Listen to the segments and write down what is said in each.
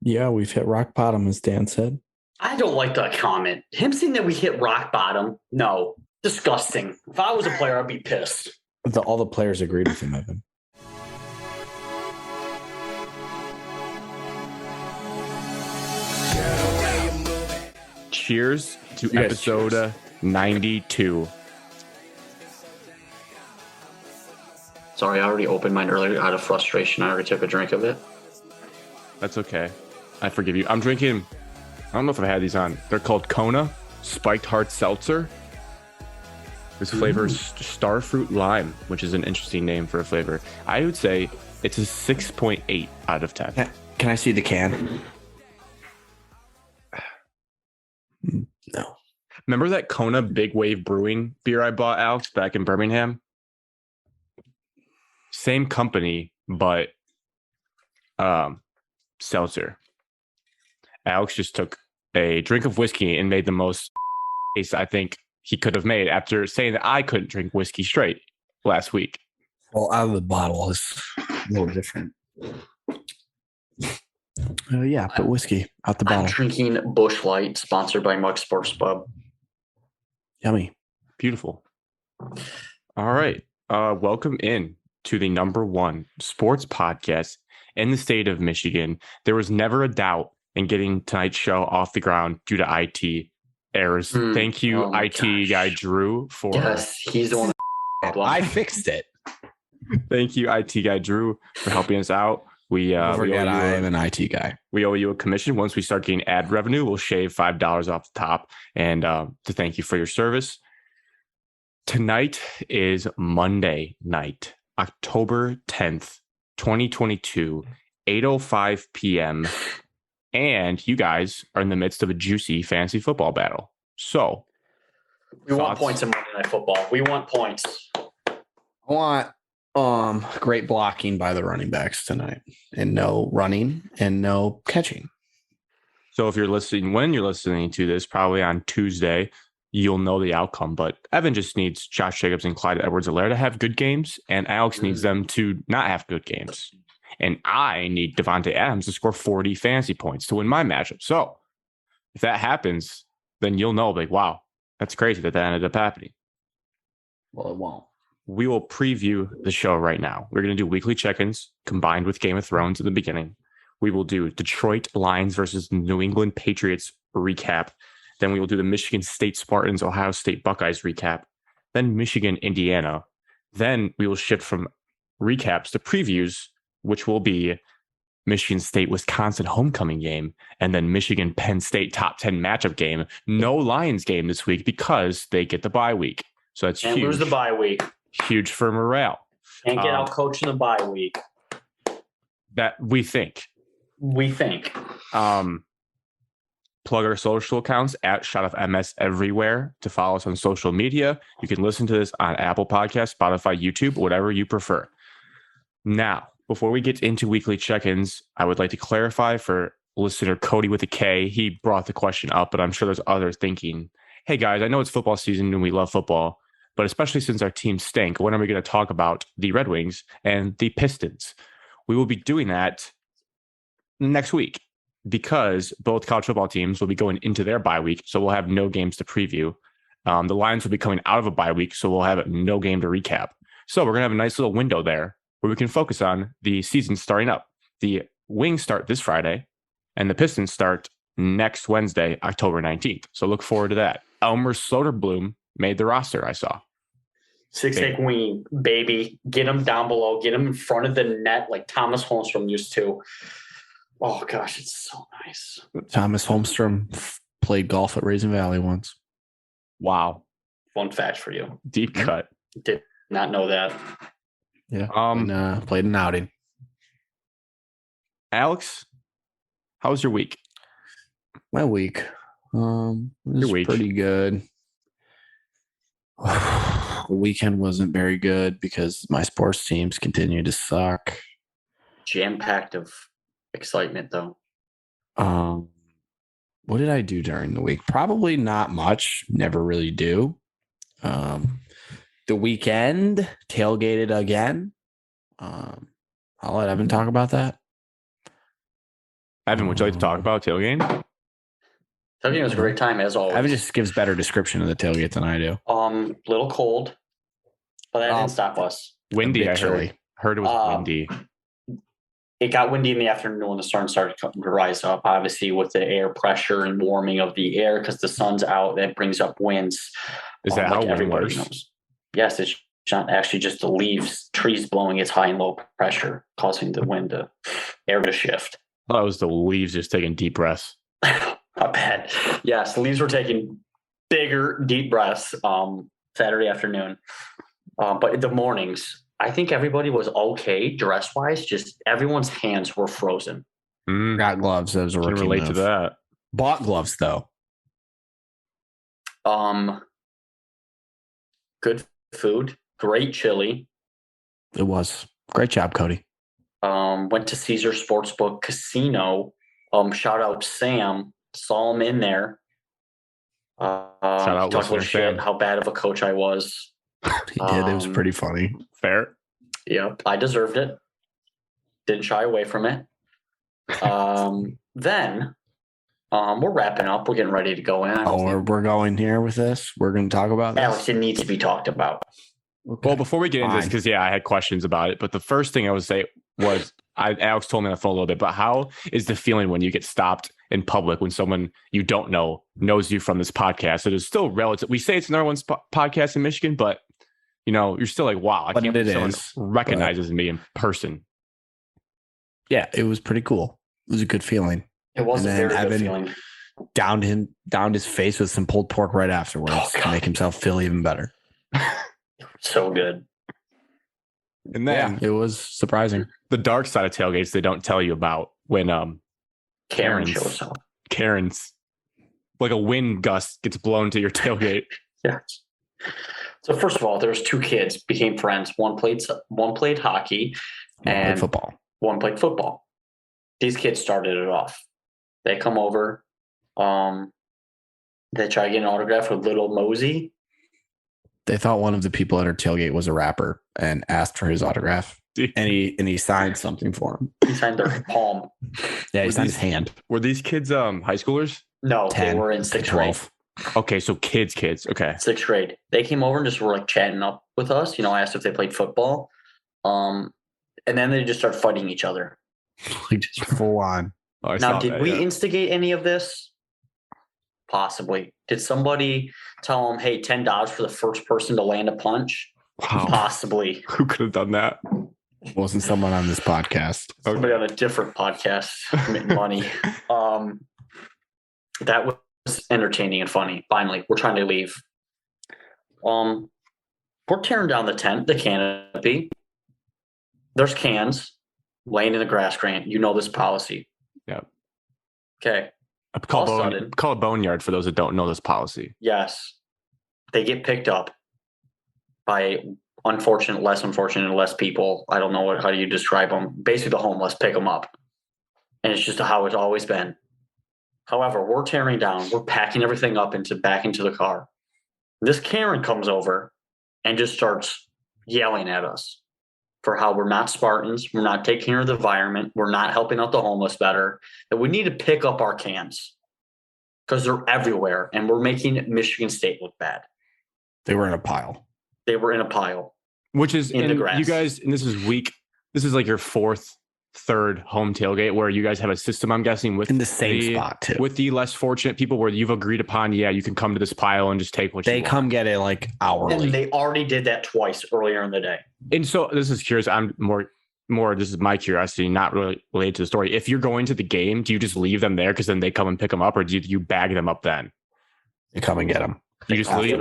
Yeah, we've hit rock bottom, as Dan said. I don't like that comment. Him saying that we hit rock bottom. No, disgusting. If I was a player, I'd be pissed. All the players agreed with him, Evan. Cheers to episode 92. Sorry, I already opened mine earlier out of frustration. I already took a drink of it. That's okay. I forgive you. I'm drinking, I don't know if I've had these on. They're called Kona Spiked Heart Seltzer. This flavor is Starfruit Lime, which is an interesting name for a flavor. I would say it's a 6.8 out of 10. Can I see the can? No. Remember that Kona Big Wave Brewing beer I bought, Alex, back in Birmingham? Same company, but seltzer. Alex just took a drink of whiskey and made the most taste I think he could have made after saying that I couldn't drink whiskey straight last week. Well, out of the bottle is a little different. Yeah, but whiskey out the bottle. I'm drinking Busch Light, sponsored by Muck Sports Pub. Yummy. Beautiful. All right. Welcome in to the number one sports podcast in the state of Michigan. There was never a doubt in getting tonight's show off the ground due to IT errors. Thank you, IT guy Drew, for... Yes, he's the one. I fixed it. Thank you, IT guy Drew, for helping us out. We forget I am an IT guy. We owe you a commission. Once we start getting ad revenue, we'll shave $5 off the top. And to thank you for your service. Tonight is Monday night, October 10th, 2022, 8:05 p.m. And you guys are in the midst of a juicy fantasy football battle. So we want points in Monday Night Football. We want points. I want great blocking by the running backs tonight, and no running and no catching. So if when you're listening to this, probably on Tuesday, you'll know the outcome. But Evan just needs Josh Jacobs and Clyde Edwards-Helaire to have good games, and Alex needs them to not have good games. And I need Devontae Adams to score 40 fantasy points to win my matchup. So if that happens, then you'll know, like, wow, that's crazy that ended up happening. Well, it won't. We will preview the show right now. We're going to do weekly check-ins combined with Game of Thrones in the beginning. We will do Detroit Lions versus New England Patriots recap. Then we will do the Michigan State Spartans, Ohio State Buckeyes recap. Then Michigan, Indiana. Then we will shift from recaps to previews, which will be Michigan State, Wisconsin homecoming game, and then Michigan, Penn State top 10 matchup game. No Lions game this week because they get the bye week. So that's huge. And lose the bye week. Huge for morale. Can't get out coached in the bye week. That we think. Plug our social accounts at ShotOffMS everywhere to follow us on social media. You can listen to this on Apple Podcasts, Spotify, YouTube, whatever you prefer. Now, before we get into weekly check-ins, I would like to clarify for listener Cody with a K. He brought the question up, but I'm sure there's others thinking, hey guys, I know it's football season and we love football, but especially since our teams stink, when are we going to talk about the Red Wings and the Pistons? We will be doing that next week because both college football teams will be going into their bye week, so we'll have no games to preview. The Lions will be coming out of a bye week, so we'll have no game to recap. So we're going to have a nice little window there where we can focus on the season starting up. The Wings start this Friday, and the Pistons start next Wednesday, October 19th. So look forward to that. Elmer Soderblom made the roster, I saw. 6'8" wing, baby. Get him down below. Get him in front of the net like Thomas Holmstrom used to. Oh, gosh, it's so nice. Thomas Holmstrom played golf at Raisin Valley once. Wow. Fun fact for you. Deep cut. Did not know that. Yeah. Played an outing. Alex, how was your week? My week. Was week. Pretty good. The weekend wasn't very good because my sports teams continue to suck. Jam-packed of excitement, though. What did I do during the week? Probably not much. Never really do. The weekend, tailgated again. I'll let Evan talk about that. Evan, would you like to talk about tailgating? Tailgate was a great time as always. Evan just gives better description of the tailgate than I do. Little cold, but that didn't stop us. Windy, I chilly. heard it was windy. It got windy in the afternoon when the sun started to rise up, obviously with the air pressure and warming of the air because the sun's out. That brings up winds. Is that how wind everybody works? knows? Yes, it's not actually just the leaves, trees blowing. It's high and low pressure, causing the wind to air to shift. I thought it was the leaves just taking deep breaths. Not bad. Yes, the leaves were taking bigger, deep breaths Saturday afternoon. But in the mornings, I think everybody was okay dress-wise. Just everyone's hands were frozen. Got gloves. That was a Can rookie relate move. to that. Bought gloves, though. Good food, great chili. It was. Great job, Cody. Went to Caesar Sportsbook Casino. Shout out Sam. Saw him in there. Shout out talked a little listener shit Sam. how bad of a coach I was. He did. It was pretty funny. Fair. Yep, I deserved it. Didn't shy away from it. Then we're wrapping up. We're getting ready to go in. We're going here with this. We're going to talk about this. Alex, it needs to be talked about. Well, before we get into this, because I had questions about it, but the first thing I would say was, Alex told me on the phone a little bit, but how is the feeling when you get stopped in public when someone you don't know knows you from this podcast? It is still relative. We say it's another one's podcast in Michigan, but you're still like, wow, I can't believe someone recognizes me in person. Yeah, it was pretty cool. It was a good feeling. It was a very Evan good feeling. Downed his face with some pulled pork right afterwards to make himself feel even better. So good. And then it was surprising. The dark side of tailgates they don't tell you about when Karen shows up. Karen's like a wind gust gets blown to your tailgate. Yes. So first of all, there's two kids became friends. One played hockey, and one played football. These kids started it off. They come over. They try to get an autograph with little Mosey. They thought one of the people at our tailgate was a rapper and asked for his autograph. And he signed something for him. He signed their palm. Yeah, he signed his hand. Were these kids high schoolers? No, 10, they were in sixth grade. Okay, so kids. Okay. Sixth grade. They came over and just were like chatting up with us. I asked if they played football. And then they just start fighting each other. Like just full on. Oh, now, did we instigate any of this? Possibly. Did somebody tell them, hey, $10 for the first person to land a punch? Wow. Possibly. Who could have done that? Wasn't someone on this podcast. Somebody on a different podcast made money. That was entertaining and funny. Finally, we're trying to leave. We're tearing down the tent, the canopy. There's cans laying in the grass, Grant. You know this policy. Yeah. Okay. Call it boneyard for those that don't know this policy. Yes. They get picked up by less unfortunate, and less people. I don't know how do you describe them. Basically, the homeless pick them up. And it's just how it's always been. However, we're tearing down. We're packing everything up back into the car. This Karen comes over and just starts yelling at us for how we're not Spartans. We're not taking care of the environment. We're not helping out the homeless better. That we need to pick up our cans because they're everywhere. And we're making Michigan State look bad. They were in a pile. They were in a pile. Which is in the grass. You guys, and this is like your third home tailgate where you guys have a system, I'm guessing, with in the same spot too. With the less fortunate people where you've agreed upon, you can come to this pile and just take what you want. They come get it like hourly. And they already did that twice earlier in the day. And so this is curious. I'm more, this is my curiosity, not really related to the story. If you're going to the game, do you just leave them there because then they come and pick them up, or do you bag them up then? You come and get them. You just leave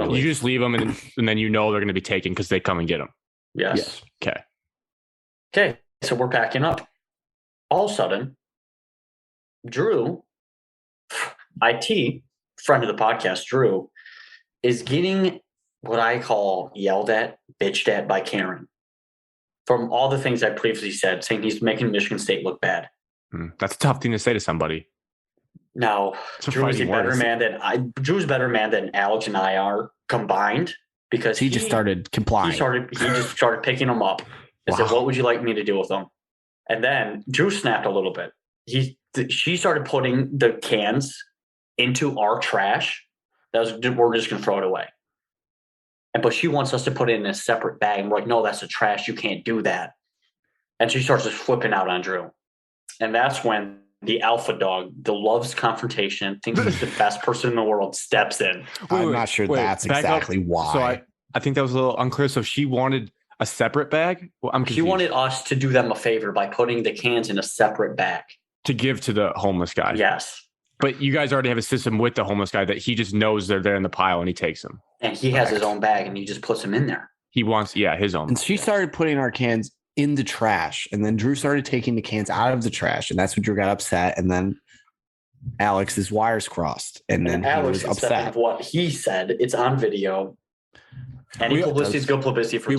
them and then they're going to be taken because they come and get them. Yes. Okay. So we're packing up. All of a sudden, Drew, IT, friend of the podcast, Drew, is getting what I call yelled at, bitched at by Karen. From all the things I previously said, saying he's making Michigan State look bad. That's a tough thing to say to somebody. Now, Drew's better man than Alex and I are combined because he just started complying. He just started picking them up and said, "What would you like me to do with them?" And then Drew snapped a little bit. He she started putting the cans into our trash. We're just gonna throw it away. But she wants us to put it in a separate bag, and we're like, no, that's the trash. You can't do that. And she starts just flipping out on Drew. And that's when the alpha dog, the loves confrontation, thinks he's the best person in the world, steps in. I'm not sure that's exactly why. So I think that was a little unclear. So she wanted a separate bag? Well, I'm confused. She wanted us to do them a favor by putting the cans in a separate bag. To give to the homeless guy. Yes. But you guys already have a system with the homeless guy that he just knows they're there in the pile and he takes them. And he has his own bag and he just puts them in there. He wants, his own. And she started putting our cans in the trash. And then Drew started taking the cans out of the trash. And that's when Drew got upset. And then Alex's wires crossed. And then Alex was upset. Of what he said, it's on video. Any publicity is good publicity for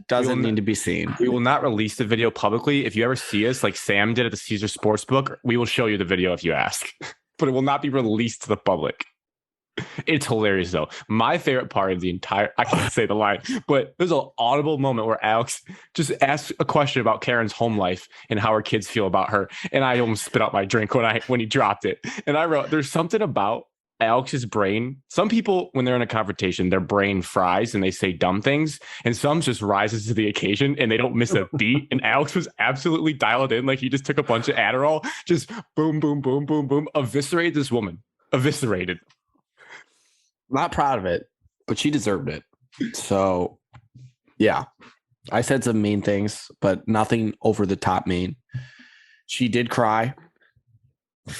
doesn't need to be seen. We will not release the video publicly. If you ever see us, like Sam did at the Caesar Sportsbook, we will show you the video if you ask. But it will not be released to the public. It's hilarious, though. My favorite part of the entire, I can't say the line, but there's an audible moment where Alex just asked a question about Karen's home life and how her kids feel about her. And I almost spit out my drink when he dropped it. And I wrote, there's something about Alex's brain. Some people, when they're in a confrontation, their brain fries and they say dumb things, and some just rises to the occasion and they don't miss a beat. And Alex was absolutely dialed in, like he just took a bunch of Adderall, just boom, boom, boom, boom, boom, eviscerated this woman. Eviscerated. Not proud of it, but she deserved it. So, yeah, I said some mean things, but nothing over the top mean. She did cry.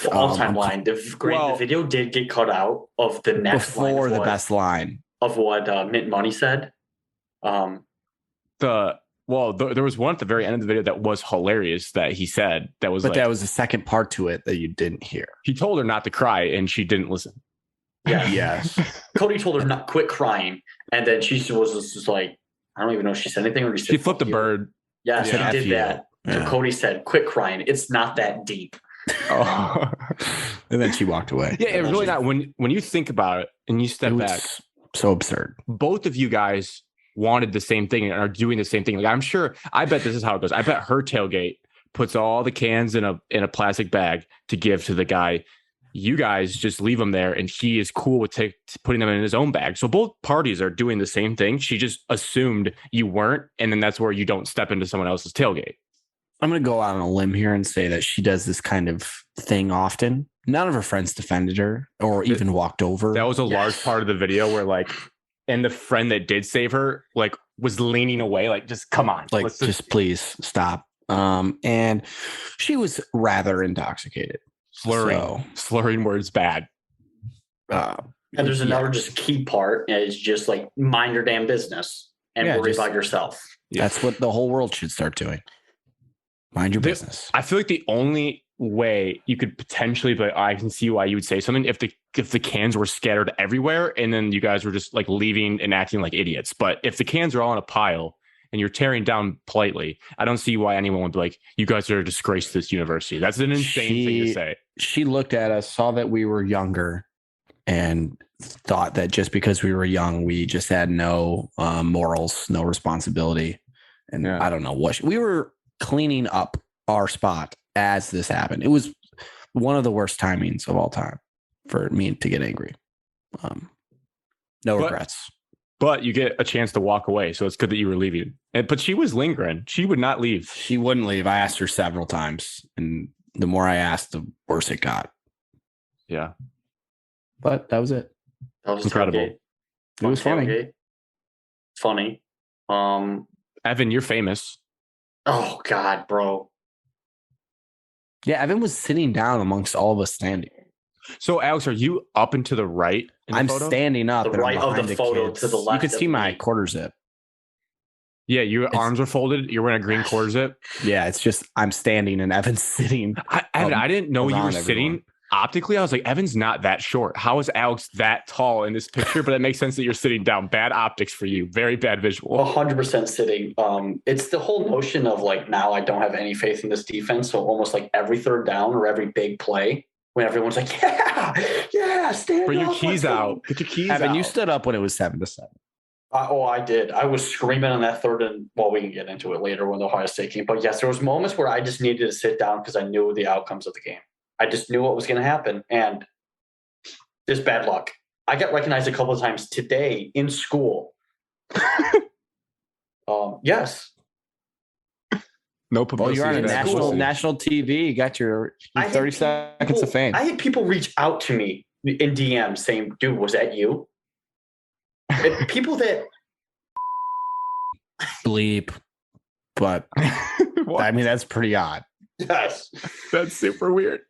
The all-time line. The video did get cut out of the next line before the best line of what Mint Money said. There was one at the very end of the video that was hilarious that he said that was, that was the second part to it that you didn't hear. He told her not to cry, and she didn't listen. Yeah. Yes. Cody told her not quit crying, and then she was just like, I don't even know if she said anything or she flipped a bird. Yeah, she did that. Yeah. So Cody said, "Quit crying. It's not that deep." Oh. And then she walked away. Yeah, it's really not. When you think about it and you step back, so absurd. Both of you guys wanted the same thing and are doing the same thing. Like I bet this is how it goes. I bet her tailgate puts all the cans in a plastic bag to give to the guy. You guys just leave him there, and he is cool with putting them in his own bag. So both parties are doing the same thing. She just assumed you weren't, and then that's where you don't step into someone else's tailgate. I'm going to go out on a limb here and say that she does this kind of thing often. None of her friends defended her or even walked over. That was a large part of the video where and the friend that did save her, was leaning away, just come on. Just please stop. And she was rather intoxicated. Slurring words bad. And there's another just key part, and it's just mind your damn business and worry about yourself. That's what the whole world should start doing. Mind your business. I feel like the only way you could potentially, but I can see why you would say something if the cans were scattered everywhere and then you guys were just leaving and acting like idiots. But if the cans are all in a pile and you're tearing down politely, I don't see why anyone would be like, you guys are a disgrace to this university. That's an insane thing to say. She looked at us, saw that we were younger, and thought that just because we were young, we just had no morals, no responsibility. And I don't know what we were cleaning up our spot as this happened. It was one of the worst timings of all time for me to get angry. No regrets. But you get a chance to walk away, so it's good that you were leaving. But she was lingering. She would not leave. She wouldn't leave. I asked her several times, and the more I asked, the worse it got. Yeah. But that was it. That was incredible. It was funny. Funny. Evan, you're famous. Oh, God, bro. Yeah, Evan was sitting down amongst all of us standing. So, Alex, are you up and to the right? I'm standing up. The right of the photo to the left. You can see my quarter zip. Yeah, your arms are folded. You're wearing a green quarter zip. Yeah, it's just I'm standing and Evan's sitting. Evan, I didn't know you were sitting. Optically, I was like, Evan's not that short. How is Alex that tall in this picture? But it makes sense that you're sitting down. Bad optics for you. Very bad visual. 100% sitting. It's the whole notion of now I don't have any faith in this defense. So almost every third down or every big play, when everyone's like, yeah, stand up. Bring your keys out. Get your keys out. Evan, you stood up when it was 7-7. I did. I was screaming on that third and, well, we can get into it later when the Ohio State game. But yes, there was moments where I just needed to sit down because I knew the outcomes of the game. I just knew what was going to happen. And just bad luck. I got recognized a couple of times today in school. Yes. No Well, publicity. you're on a bad national publicity. TV. You got your I had 30 seconds of fame. I had people reach out to me in DM saying, dude, was that you? And people that Bleep. But I mean, that's pretty odd. yes. That's super weird.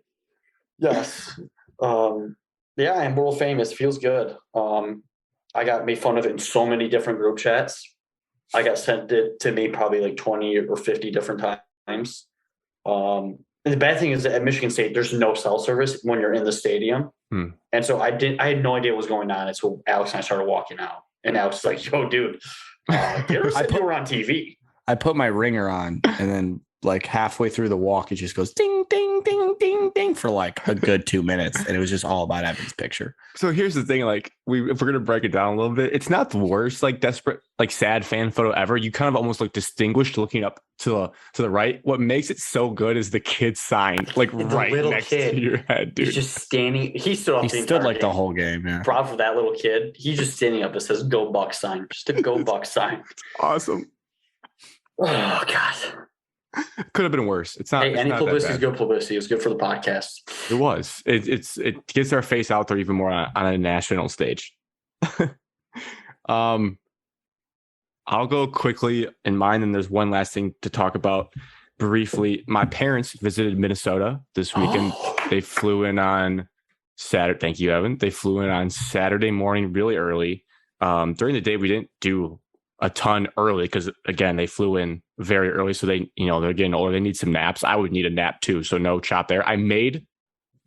Yes. Yeah, I'm world famous. Feels good. I got made fun of it in so many different group chats. I got sent it to me probably like 20 or 50 different times. And the bad thing is that at Michigan State, there's no cell service when you're in the stadium. And so I had no idea what was going on. And so Alex and I started walking out. And Alex was like, yo, dude, you were on TV. I put my ringer on, and then like halfway through the walk, it just goes ding, ding, ding, ding, ding for like a good 2 minutes. And it was just all about Evan's picture. So here's the thing, like if we're gonna break it down a little bit, it's not the worst, like desperate, like sad fan photo ever. You kind of almost like distinguished looking up to the right. What makes it so good is the kid sign, like right next to your head, dude. He's just standing. He stood up. He stood like the whole game. Yeah. Proud for that little kid. He's just standing up. It says "Go Bucks" sign. Just a "Go Bucks" sign. Awesome. Oh God. Could have been worse. It's not. Hey, it's any not publicity is good publicity. It was good for the podcast. It was. It gets our face out there even more on a national stage. I'll go quickly in mine, and there's one last thing to talk about briefly. My parents visited Minnesota this weekend. They flew in on Saturday. Thank you, Evan. They flew in on Saturday morning, really early. During the day, we didn't do a ton early because, again, they flew in very early. So they're getting older. They need some naps. I would need a nap too. So no chop there. I made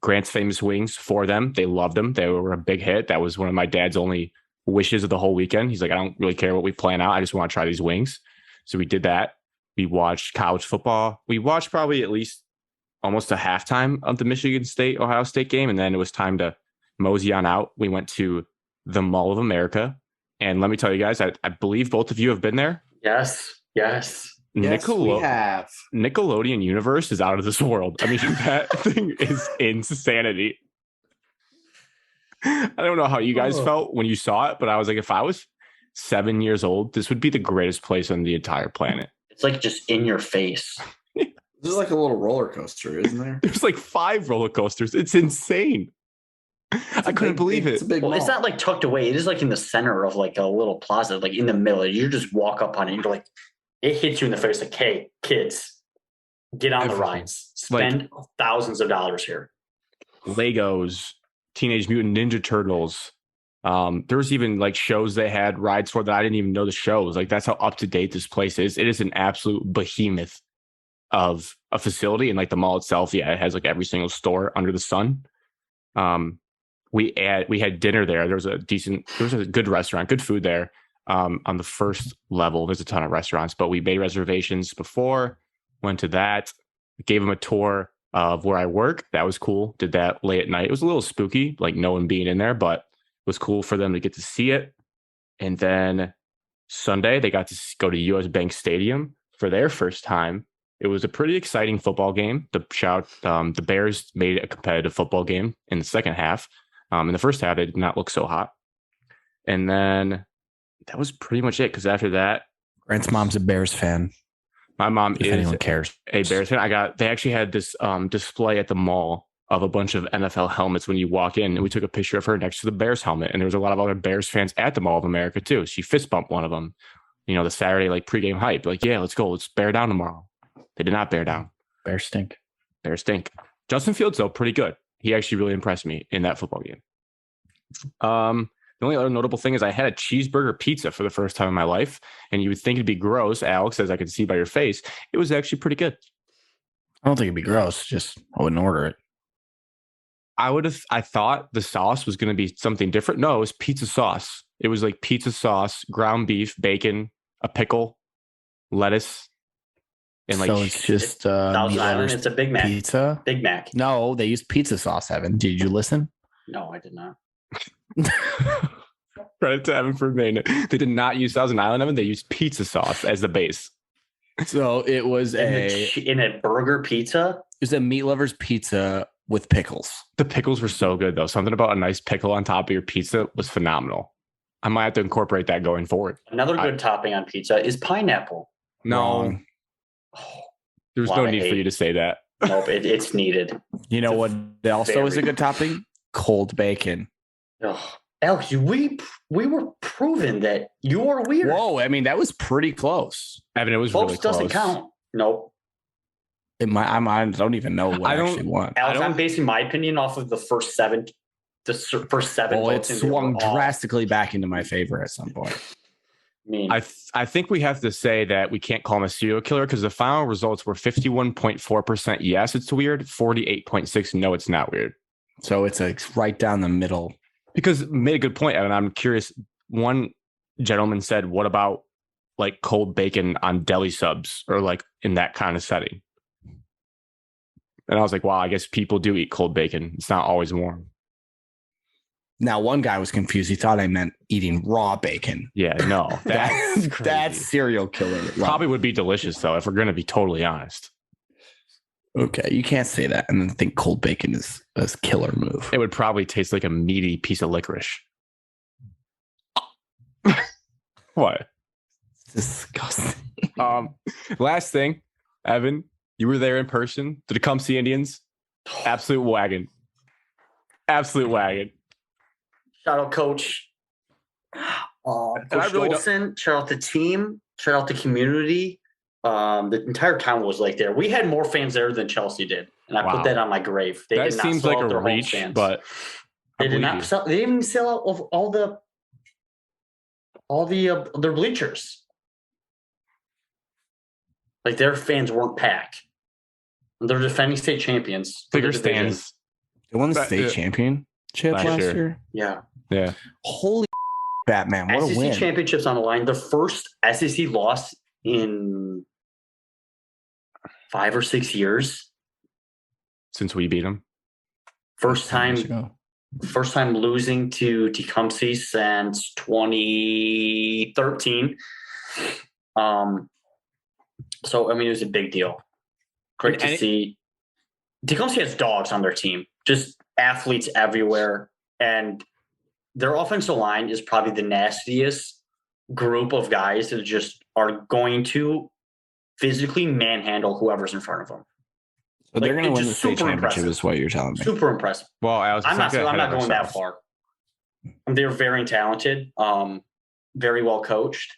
Grant's Famous Wings for them. They loved them. They were a big hit. That was one of my dad's only wishes of the whole weekend. He's like, I don't really care what we plan out. I just want to try these wings. So we did that. We watched college football. We watched probably at least almost a halftime of the Michigan State, Ohio State game. And then it was time to mosey on out. We went to the Mall of America. And let me tell you guys, I believe both of you have been there. Yes. We have. Nickelodeon universe is out of this world. I mean, that thing is insanity. I don't know how you guys felt when you saw it, but I was like, if I was 7 years old, this would be the greatest place on the entire planet. It's like just in your face. There's like a little roller coaster, isn't there? There's like 5 roller coasters. It's insane. I couldn't believe it. It's not like tucked away. It is like in the center of like a little plaza, like in the middle. You just walk up on it and you're like, it hits you in the face like, hey, kids, get on the rides. Spend thousands of dollars here. Legos, Teenage Mutant Ninja Turtles. There was even like shows they had rides for that I didn't even know the shows. Like that's how up to date this place is. It is an absolute behemoth of a facility, and like the mall itself, yeah, it has like every single store under the sun. We had dinner there. There was a good restaurant, good food there. On the first level, there's a ton of restaurants, but we made reservations before, went to that, gave them a tour of where I work. That was cool. Did that late at night. It was a little spooky, like no one being in there, but it was cool for them to get to see it. And then Sunday, they got to go to US Bank Stadium for their first time. It was a pretty exciting football game. The Bears made it a competitive football game in the second half. In the first half, it did not look so hot. And then that was pretty much it. Because after that, Grant's mom's a Bears fan. My mom if anyone cares, a Bears fan. They actually had this display at the mall of a bunch of NFL helmets when you walk in, and we took a picture of her next to the Bears helmet. And there was a lot of other Bears fans at the Mall of America too. She fist bumped one of them. The Saturday like pregame hype, like, yeah, let's go, let's bear down tomorrow. They did not bear down. Bears stink. Justin Fields, though, pretty good. He actually really impressed me in that football game. The only other notable thing is I had a cheeseburger pizza for the first time in my life. And you would think it'd be gross, Alex, as I could see by your face. It was actually pretty good. I don't think it'd be gross. Just I wouldn't order it. I thought the sauce was going to be something different. No, it was pizza sauce. It was like pizza sauce, ground beef, bacon, a pickle, lettuce. And like, so it's just it's a Big Mac pizza. Big Mac. No, they use pizza sauce. Evan, did you listen? No, I did not. Credit to Evan for making it. They did not use Thousand Island Evan. They used pizza sauce as the base. So it was in a burger pizza. It was a meat lover's pizza with pickles. The pickles were so good, though. Something about a nice pickle on top of your pizza was phenomenal. I might have to incorporate that going forward. Another good topping on pizza is pineapple. No. There's no need for you to say that. Nope, it's needed. You know what also is a good topping? Cold bacon. Oh, Alex, we were proven that you are weird. Whoa, I mean, that was pretty close. Evan, it was Folks really close. doesn't count. Nope. I don't even know what I actually won. Alex, I'm basing my opinion off of the first seven. Well, it swung drastically back into my favor at some point. I think we have to say that we can't call him a serial killer because the final results were 51.4% yes, it's weird, 48.6% no, it's not weird. So it's right down the middle. Because made a good point, Evan. I'm curious. One gentleman said, what about like cold bacon on deli subs or like in that kind of setting? And I was like, wow, I guess people do eat cold bacon. It's not always warm. Now, one guy was confused. He thought I meant eating raw bacon. Yeah, no. That's serial killer. Probably would be delicious, though, if we're going to be totally honest. Okay, you can't say that and then think cold bacon is a killer move. It would probably taste like a meaty piece of licorice. What? Disgusting. Last thing, Evan, you were there in person. Did it come see Indians? Absolute wagon. Absolute wagon. Shout out, Coach. Coach Dolson. Shout out the team. Shout out the community. The entire town was like there. We had more fans there than Chelsea did, and I put that on my grave. They that did not seems sell like out a their reach, home fans. but they did not sell. They didn't even sell out of all the their bleachers. Like their fans weren't packed. They're defending state champions. Bigger stands. They won the state championship last year. Yeah. Yeah. Holy Batman! What SEC a win! Championships on the line. The first SEC loss in 5 or 6 years since we beat them. First time losing to Tecumseh since 2013. So I mean, it was a big deal. Great to see. Tecumseh has dogs on their team, just athletes everywhere, and their offensive line is probably the nastiest group of guys that just are going to physically manhandle whoever's in front of them. So they're going to win the state championship, is what you're telling me. Super impressive. Well, I'm not going that far. They're very talented, very well coached.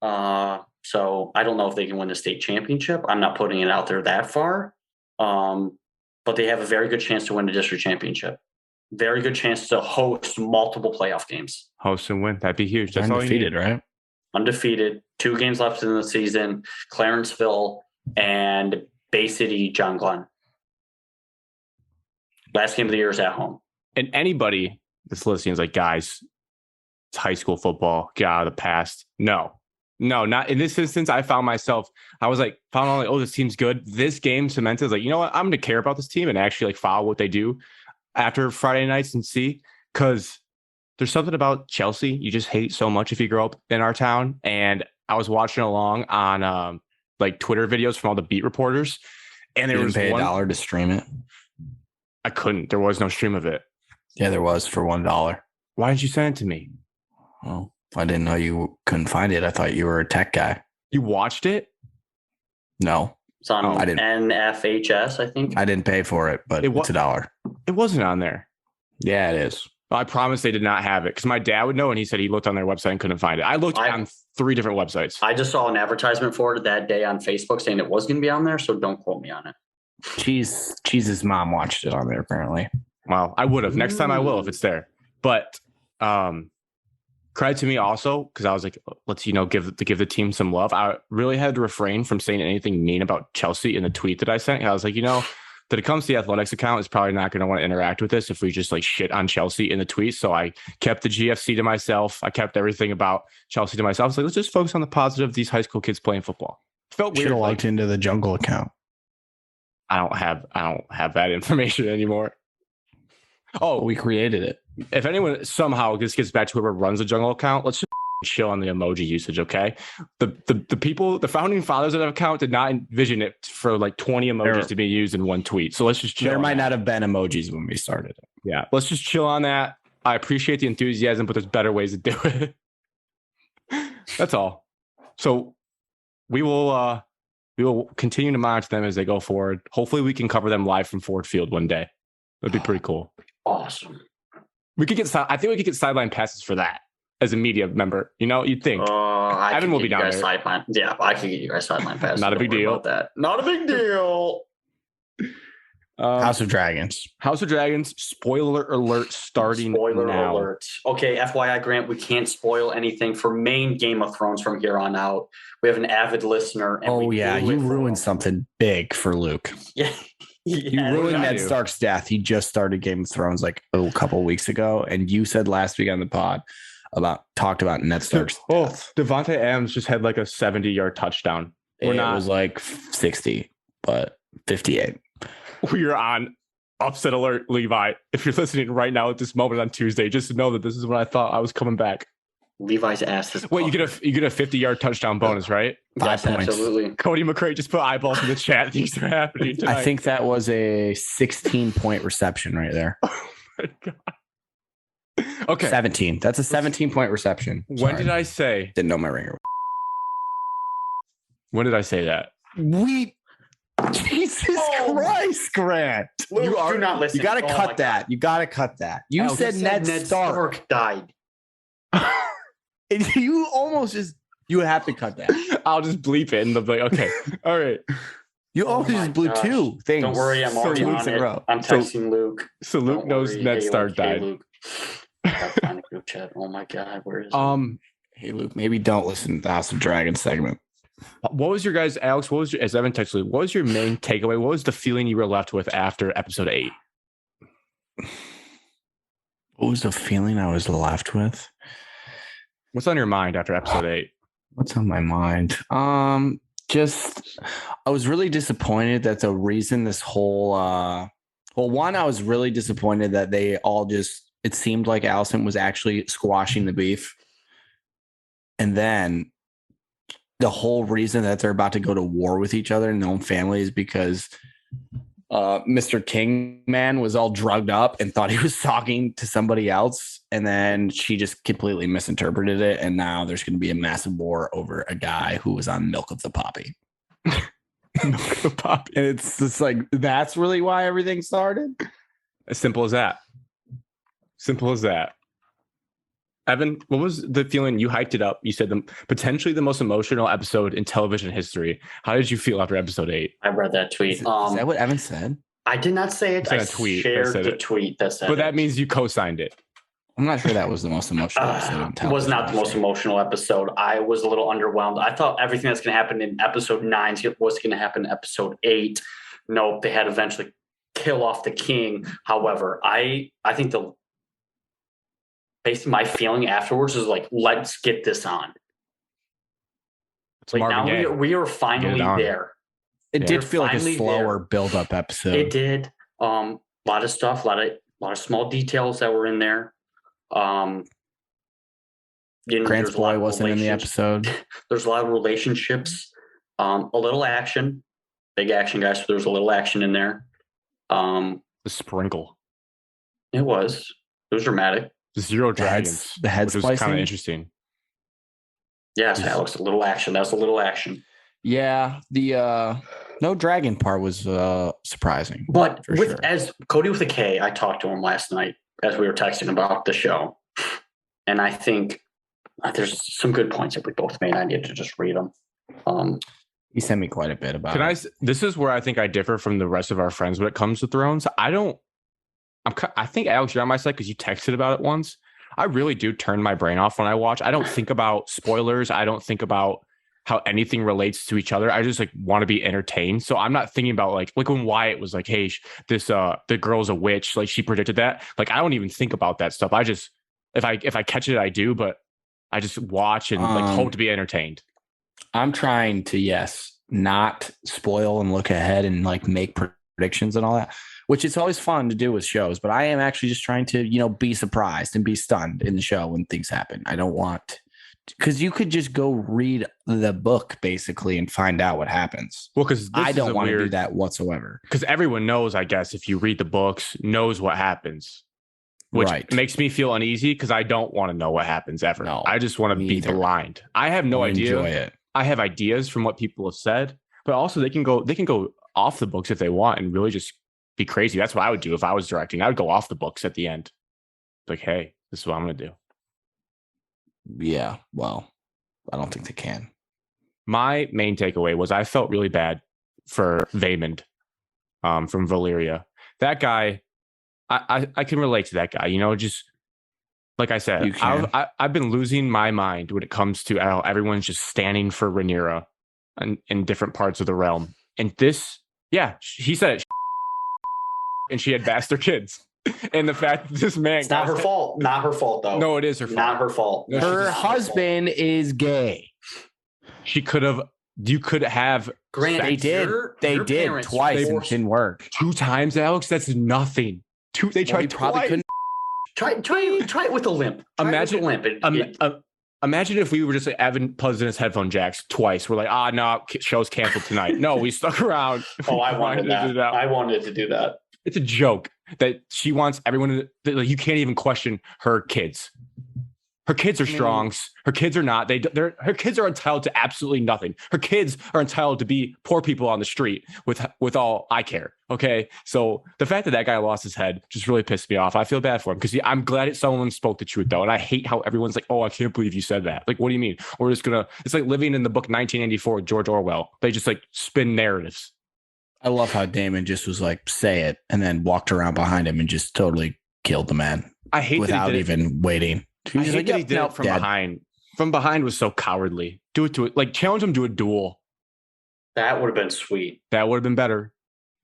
So I don't know if they can win the state championship. I'm not putting it out there that far. But they have a very good chance to win the district championship. Very good chance to host multiple playoff games. Host and win. That'd be huge. That's undefeated, right? Undefeated. 2 games left in the season. Clarenceville and Bay City, John Glenn. Last game of the year is at home. And anybody that's listening is like, guys, it's high school football. Get out of the past. No, not in this instance. I found myself, oh, this team's good. This game cemented like, you know what? I'm going to care about this team and actually like follow what they do after Friday nights and see, because there's something about Chelsea you just hate so much if you grow up in our town. And I was watching along on like Twitter videos from all the beat reporters, and there was pay $1 to stream it. I couldn't. There was no stream of it. Yeah, there was for $1. Why didn't you send it to me? Oh, I didn't know you couldn't find it. I thought you were a tech guy. You watched it? No. It's on NFHS, I think. I didn't pay for it, but it's $1. It wasn't on there. Yeah, it is. I promise they did not have it because my dad would know, and he said he looked on their website and couldn't find it. I looked on 3 different websites. I just saw an advertisement for it that day on Facebook saying it was going to be on there, so don't quote me on it. Cheese's mom watched it on there, apparently. Well, I would have. Next time I will if it's there. But credit to me also, because I was like, let's give the team some love. I really had to refrain from saying anything mean about Chelsea in the tweet that I sent. I was like, that it comes to the athletics account is probably not going to want to interact with this if we just like shit on Chelsea in the tweet. So I kept the GFC to myself. I kept everything about Chelsea to myself. I was like, let's just focus on the positive of these high school kids playing football. Felt weird. Should have logged into the Jungle account. I don't have that information anymore. Oh, we created it. if anyone somehow this gets back to whoever runs the jungle account, let's just chill on the emoji usage, okay? The people, the founding fathers of that account did not envision it for like 20 emojis to be used in one tweet. So let's just chill. There might not have been emojis when we started it. Yeah, let's just chill on that. I appreciate the enthusiasm, but there's better ways to do it. That's all. So we will continue to monitor them as they go forward. Hopefully we can cover them live from Ford Field one day. That'd be pretty cool. Awesome. I think we could get sideline passes for that as a media member. You know, you'd think. Evan will be down there. Sideline. Yeah, I can get you guys sideline passes. Not a big deal. That. Not a big deal. House of Dragons. House of Dragons. Spoiler alert starting now. Alert. Okay, FYI, Grant, we can't spoil anything for main Game of Thrones from here on out. We have an avid listener. And you ruined something big for Luke. Yeah. You ruined Ned Stark's death. He just started Game of Thrones like a couple of weeks ago, and you said last week on the pod talked about Ned Stark's death. Devontae Adams just had like a 70-yard touchdown. It was like 60, but 58. We are on upset alert, Levi. If you're listening right now at this moment on Tuesday, just know that this is when I thought I was coming back. Levi's ass is. Wait, you get a 50-yard touchdown bonus, right? 5 points. Absolutely. Cody McCray just put eyeballs in the chat. Things are happening tonight. I think that was a 16-point reception right there. Oh my god. Okay. 17. That's a 17-point reception. When did I say? Didn't know my ringer. When did I say that? Jesus Christ, Grant. Luke, do not listen. You got to cut that. You got to cut that. You said Ned Stark died. And you almost you have to cut that. I'll just bleep it and they'll be like, okay, all right. You almost just blew two things. Don't worry, I'm already on it. I'm texting Luke. So Luke knows Ned Stark died. Luke. Gotta find a group chat. Oh my god, where is it? Hey Luke, maybe don't listen to the House of Dragons segment. What was your guys, Alex? As Evan texted, what was your main takeaway? What was the feeling you were left with after episode 8? What was the feeling I was left with? What's on your mind after episode 8? What's on my mind? I was really disappointed that the reason this whole I was really disappointed that they all it seemed like Allison was actually squashing the beef. And then the whole reason that they're about to go to war with each other in their own family is because Mr. Kingman was all drugged up and thought he was talking to somebody else. And then she just completely misinterpreted it. And now there's going to be a massive war over a guy who was on Milk of the Poppy. Milk of the Poppy. And it's just like, that's really why everything started. As simple as that. Simple as that. Evan, what was the feeling? You hyped it up. You said potentially the most emotional episode in television history. How did you feel after episode 8? I read that tweet. Is that what Evan said? I did not say it. I shared the tweet that said it. But that means you co-signed it. I'm not sure that was the most emotional episode. It was not the most emotional episode. I was a little underwhelmed. I thought everything that's going to happen in episode 9 was going to happen in episode 8. Nope, they had to eventually kill off the king. However, I think basically my feeling afterwards is like, let's get this on. Like now we are finally there. It did feel like a slower build-up episode. It did. A lot of stuff, a lot of small details that were in there. Grant's boy wasn't in the episode. There's a lot of relationships. A little action. Big action, guys. So there was a little action in there. The sprinkle. It was dramatic. 0 dragons. The head splicing. Was kind of interesting. Yes, Alex, a little action. That's a little action. Yeah, the no dragon part was surprising. But as Cody with a K, I talked to him last night as we were texting about the show. And I think there's some good points that we both made. I need to just read them. He sent me quite a bit about it. This is where I think I differ from the rest of our friends when it comes to Thrones. I think, Alex, you're on my side because you texted about it once. I really do turn my brain off when I watch. I don't think about spoilers. I don't think about how anything relates to each other. I just want to be entertained. So I'm not thinking about like when Wyatt was like, hey, the girl's a witch. Like she predicted that. Like, I don't even think about that stuff. I just, if I catch it, I do, but I just watch and hope to be entertained. I'm trying to, not spoil and look ahead and make predictions and all that. which it's always fun to do with shows, but I am actually just trying to, be surprised and be stunned in the show when things happen. I don't want, because you could just go read the book basically and find out what happens. Well, because I don't want to do that whatsoever. Because everyone knows, I guess, if you read the books, knows what happens. Which makes me feel uneasy because I don't want to know what happens ever. No, I just want to be blind. I have no idea. Enjoy it. I have ideas from what people have said, but also they can go off the books if they want and really just be crazy. That's what I would do if I was directing. I would go off the books at the end. Like, hey, this is what I'm going to do. Yeah, well, I don't think they can. My main takeaway was I felt really bad for Vaymond from Valyria. That guy, I can relate to that guy. Just like I said, I've been losing my mind when it comes to how everyone's just standing for Rhaenyra in different parts of the realm. And this, he said it, and she had bastard kids. And the fact that this man, it's not her fault. Not her fault, though. No, it is her fault. Not her fault. No, her husband is gay. You could have. Granted, they did twice and it didn't work. 2 times, Alex. That's nothing. They tried probably twice. Couldn't. Try it with a limp. Imagine if we were just like Evan plugs in his headphone jacks twice. We're like, no, show's canceled tonight. No, we stuck around. Oh, I wanted that. I wanted to do that. It's a joke that she wants everyone to, like, you can't even question her kids. Her kids are strongs. Her kids are not. Her kids are entitled to absolutely nothing. Her kids are entitled to be poor people on the street with all I care. Okay. So the fact that guy lost his head just really pissed me off. I feel bad for him because I'm glad someone spoke the truth though. And I hate how everyone's like, oh, I can't believe you said that. Like, what do you mean? It's like living in the book 1984 with George Orwell. They just like spin narratives. I love how Damon just was like, say it, and then walked around behind him and just totally killed the man. I hate without even waiting. I hate that he did it from behind. From behind was so cowardly. Do it to it. Like, challenge him to a duel. That would have been sweet. That would have been better.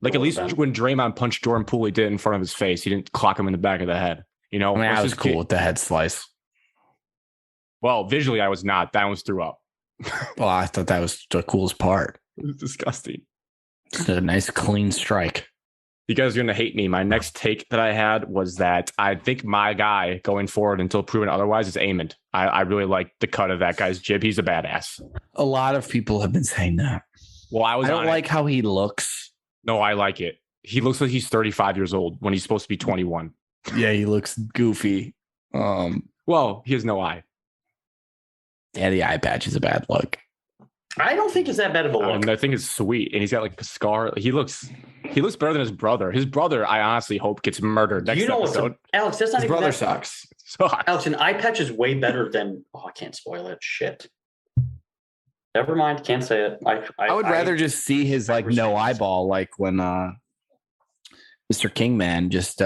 Like, at least when Draymond punched Jordan Poole, he did it in front of his face. He didn't clock him in the back of the head. I was cool with the head slice. Well, visually, I was not. That was threw up. Well, I thought that was the coolest part. It was disgusting. It's a nice, clean strike. You guys are going to hate me. My next take that I had was that I think my guy going forward until proven otherwise is Aemond. I really like the cut of that guy's jib. He's a badass. A lot of people have been saying that. Well, I don't like how he looks. No, I like it. He looks like he's 35 years old when he's supposed to be 21. Yeah, he looks goofy. Well, he has no eye. Yeah, the eye patch is a bad look. I don't think it's that bad of a look. I think it's sweet, and he's got like a scar. He looks better than his brother. His brother, I honestly hope, gets murdered next episode. Alex, that's not his even brother that sucks. Alex, an eye patch is way better than. Oh, I can't spoil it. Shit. Never mind. Can't say it. I would rather just see his no eyeball, like when Mr. Kingman just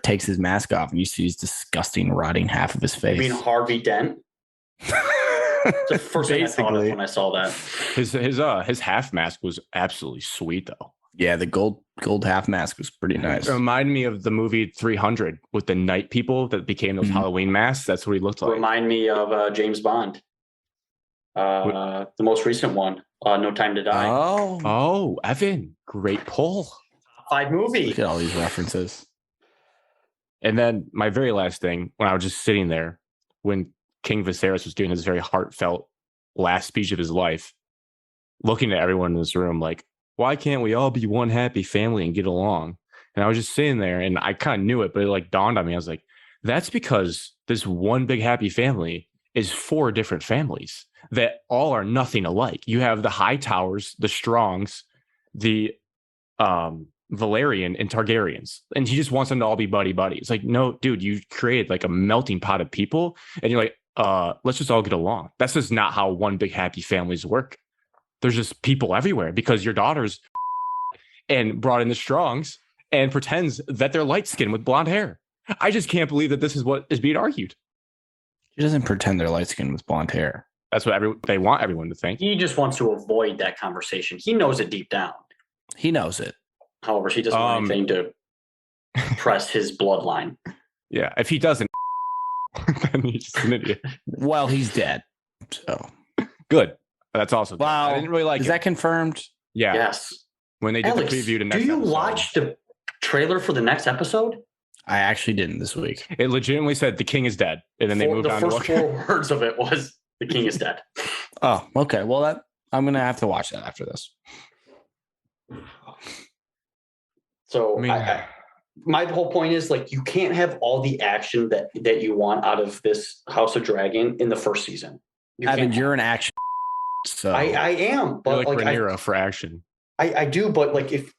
takes his mask off and you see his disgusting rotting half of his face. You mean Harvey Dent? The first thing I thought of when I saw that. His half mask was absolutely sweet though. Yeah, the gold half mask was pretty nice. It reminded me of the movie 300 with the night people that became those Halloween masks. That's what he looked like. Remind me of James Bond. The most recent one, No Time to Die. Oh, Evan, great pull. 5 movie. Look at all these references. And then my very last thing, when I was just sitting there, when King Viserys was doing his very heartfelt last speech of his life, looking at everyone in this room like, why can't we all be one happy family and get along? And I was just sitting there and I kind of knew it, but it like dawned on me. I was like, that's because this one big happy family is 4 different families that all are nothing alike. You have the Hightowers, the Strongs, the Valerian and Targaryens, and he just wants them to all be buddy. It's like, no, dude, you created like a melting pot of people and you're like, let's just all get along. That's just not how one big happy families work. There's just people everywhere because your daughter's and brought in the Strongs and pretends that they're light skinned with blonde hair. I just can't believe that this is what is being argued. He doesn't pretend they're light skinned with blonde hair. That's what they want everyone to think. He just wants to avoid that conversation. He knows it deep down. He knows it. However, he doesn't want anything to press his bloodline. Yeah, if he doesn't, then he's just an idiot. Well, he's dead. So good. That's also good. Wow. I didn't really like it. Is that confirmed? Yeah. Yes. When they did the preview to next do you episode. watch the trailer for the next episode? I actually didn't this week. It legitimately said the king is dead, and then they moved on. The first 4 words of it was the king is dead. Oh, okay. Well, I'm gonna have to watch that after this. So my whole point is like you can't have all the action that you want out of this House of Dragon in the first season. You're an action. So I am, but like Rhaenyra for action. I do, but like if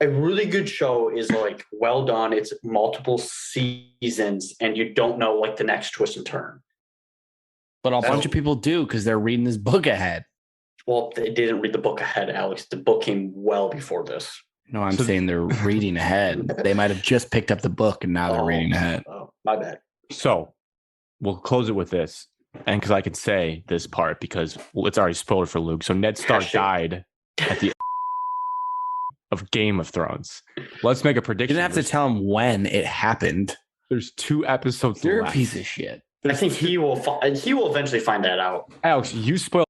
a really good show is like well done, it's multiple seasons, and you don't know like the next twist and turn. But a bunch of people do because they're reading this book ahead. Well, they didn't read the book ahead, Alex. The book came well before this. No, I'm saying they're reading ahead. They might have just picked up the book and now they're reading ahead. Oh, my bad. So we'll close it with this. And because I can say this part because it's already spoiled for Luke. So Ned Stark died at the of Game of Thrones. Let's make a prediction. You didn't have to tell him when it happened. There's 2 episodes You're left. a piece of shit. I think he will eventually find that out. Alex, you spoiled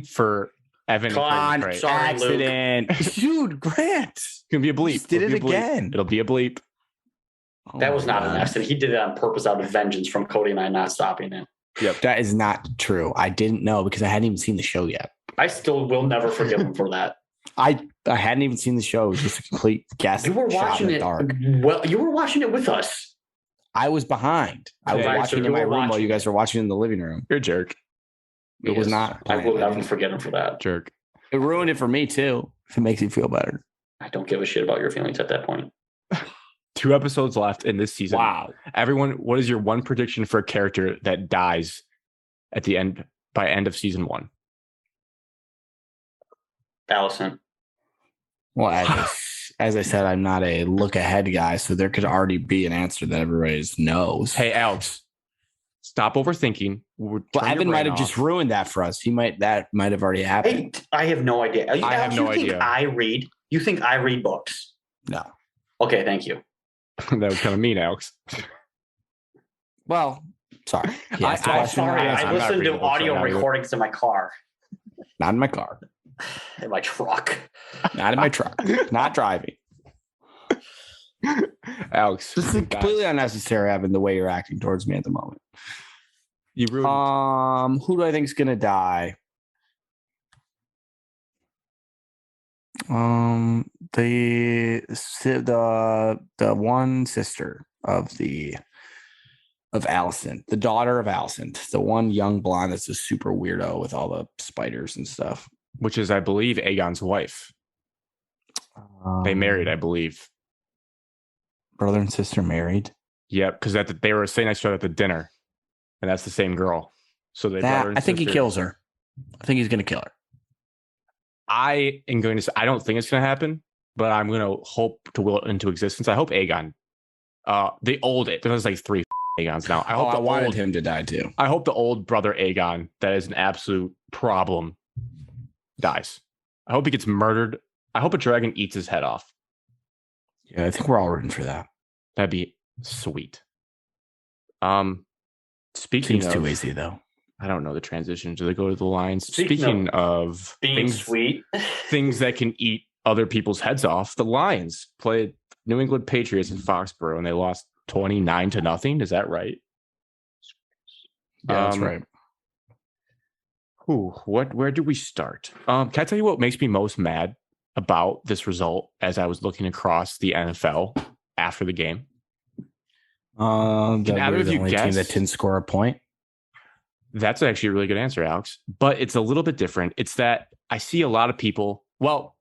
for Evan. Come on, sorry, accident. Dude, Grant. It's going to be a bleep. Just did it again. It'll be a bleep. That was not an accident. He did it on purpose out of vengeance from Cody and I not stopping it. Yep. That is not true. I didn't know because I hadn't even seen the show yet. I still will never forgive him for that. I hadn't even seen the show. It was just a complete guess. You were watching it. Dark. Well, you were watching it with us. I was behind. I was watching it in my room while you guys were watching in the living room. You're a jerk. It was not. I will never forget him for that. Jerk. It ruined it for me too. If it makes you feel better. I don't give a shit about your feelings at that point. 2 episodes left in this season. Wow. Everyone, what is your one prediction for a character that dies at the end by end of season 1? Allison. Well, as I said, I'm not a look ahead guy, so there could already be an answer that everybody knows. Hey, Alex, stop overthinking. Well, Evan might have just ruined that for us. That might have already happened. I have no idea. I have no idea. You think I read books? No. Okay, thank you. That was kind of mean, Alex. Well, sorry. I'm sorry. I listened to audio recordings in my car. Not in my car. In my truck. Not in my truck. Not driving. Alex. This is completely unnecessary, Evan, the way you're acting towards me at the moment. You ruined. Who do I think is gonna die? The one sister of Allison, the daughter of Allison, the one young blonde that's a super weirdo with all the spiders and stuff. Which is, I believe, Aegon's wife. They married, I believe. Brother and sister married? Yep, because they were sitting next to each other at the dinner. And that's the same girl. So I think he kills her. I think he's going to kill her. I don't think it's going to happen, but I'm going to hope to will it into existence. I hope Aegon, there's like 3 Aegons now. I wanted him to die too. I hope the old brother Aegon, that is an absolute problem, dies. I hope he gets murdered. I hope a dragon eats his head off. Yeah, I think we're all rooting for that. That'd be sweet. Speaking Seems of, too easy though. I don't know the transition. Do they go to the Lions? Speaking of being sweet, things that can eat other people's heads off, the Lions played New England Patriots in Foxborough and they lost 29-0. Is that right? Yeah, that's right. Where do we start? Can I tell you what makes me most mad about this result as I was looking across the NFL after the game? Can either of you guess? Team that didn't score a point? That's actually a really good answer, Alex. But it's a little bit different. It's that I see a lot of people. Well,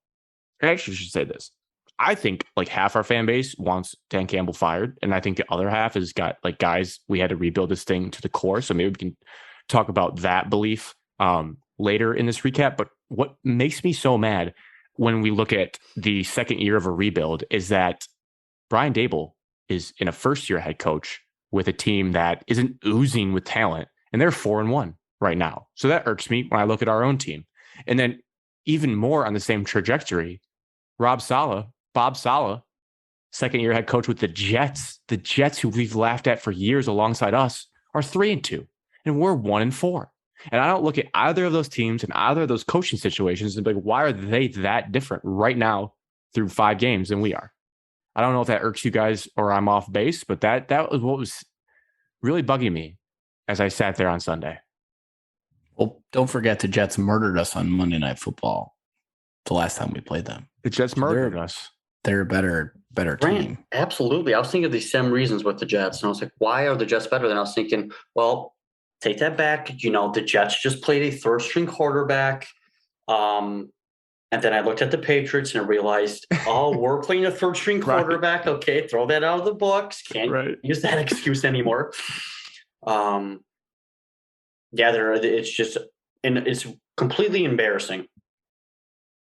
I actually should say this. I think like half our fan base wants Dan Campbell fired, and I think the other half has got like, guys, we had to rebuild this thing to the core. So maybe we can talk about that belief later in this recap. But what makes me so mad when we look at the second year of a rebuild is that Brian Daboll is in a first-year head coach with a team that isn't oozing with talent, and they're 4-1 right now. So that irks me when I look at our own team. And then even more on the same trajectory, Bob Saleh, second-year head coach with the Jets, who we've laughed at for years alongside us, are 3-2, and we're 1-4. And I don't look at either of those teams and either of those coaching situations and be like, why are they that different right now through 5 games than we are? I don't know if that irks you guys or I'm off base, but that was what was really bugging me as I sat there on Sunday. Well, don't forget the Jets murdered us on Monday Night Football the last time we played them. The Jets murdered us. They're a better team. Absolutely. I was thinking of these same reasons with the Jets. And I was like, why are the Jets better? Then I was thinking, well, take that back. The Jets just played a third-string quarterback. And then I looked at the Patriots and I realized, we're playing a third-string quarterback. Right. Okay, throw that out of the books. Can't use that excuse anymore. It's completely embarrassing.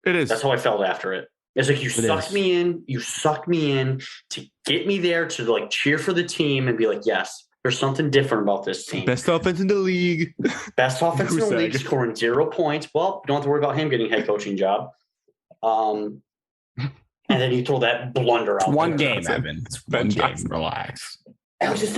It is. That's how I felt after it. It's like you sucked me in to get me there to like cheer for the team and be like, yes, there's something different about this team. Best offense in the league. Best offense in the league, scoring 0 points. Well, you don't have to worry about him getting a head coaching job. And then you throw that blunder out. One game, Evan. It's one game. Relax. It's just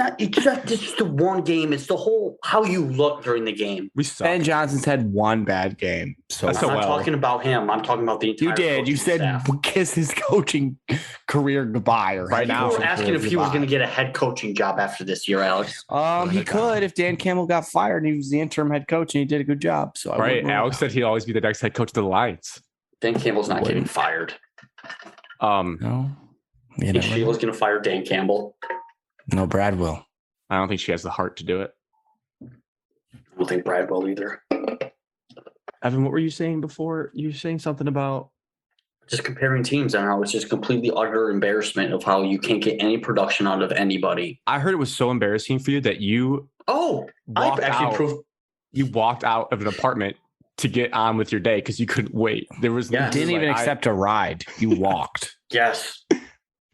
the one game. It's the whole how you look during the game. Ben Johnson's had one bad game. So I'm not talking about him. I'm talking about the entire. You did. You said staff. Kiss his coaching career goodbye. Right now, we were asking if he was going to get a head coaching job after this year, Alex. He could if Dan Campbell got fired and he was the interim head coach and he did a good job. So Alex said he'd always be the next head coach of the Lions. Dan Campbell's not getting fired. No. Think Sheila's going to fire Dan Campbell. No, Brad will. I don't think she has the heart to do it. I don't think Brad will either. Evan, what were you saying before? You were saying something about just comparing teams and how it's just completely utter embarrassment of how you can't get any production out of anybody. I heard it was so embarrassing for you that you you walked out of an apartment to get on with your day because you couldn't wait. There was you didn't even accept a ride. You walked. Yes.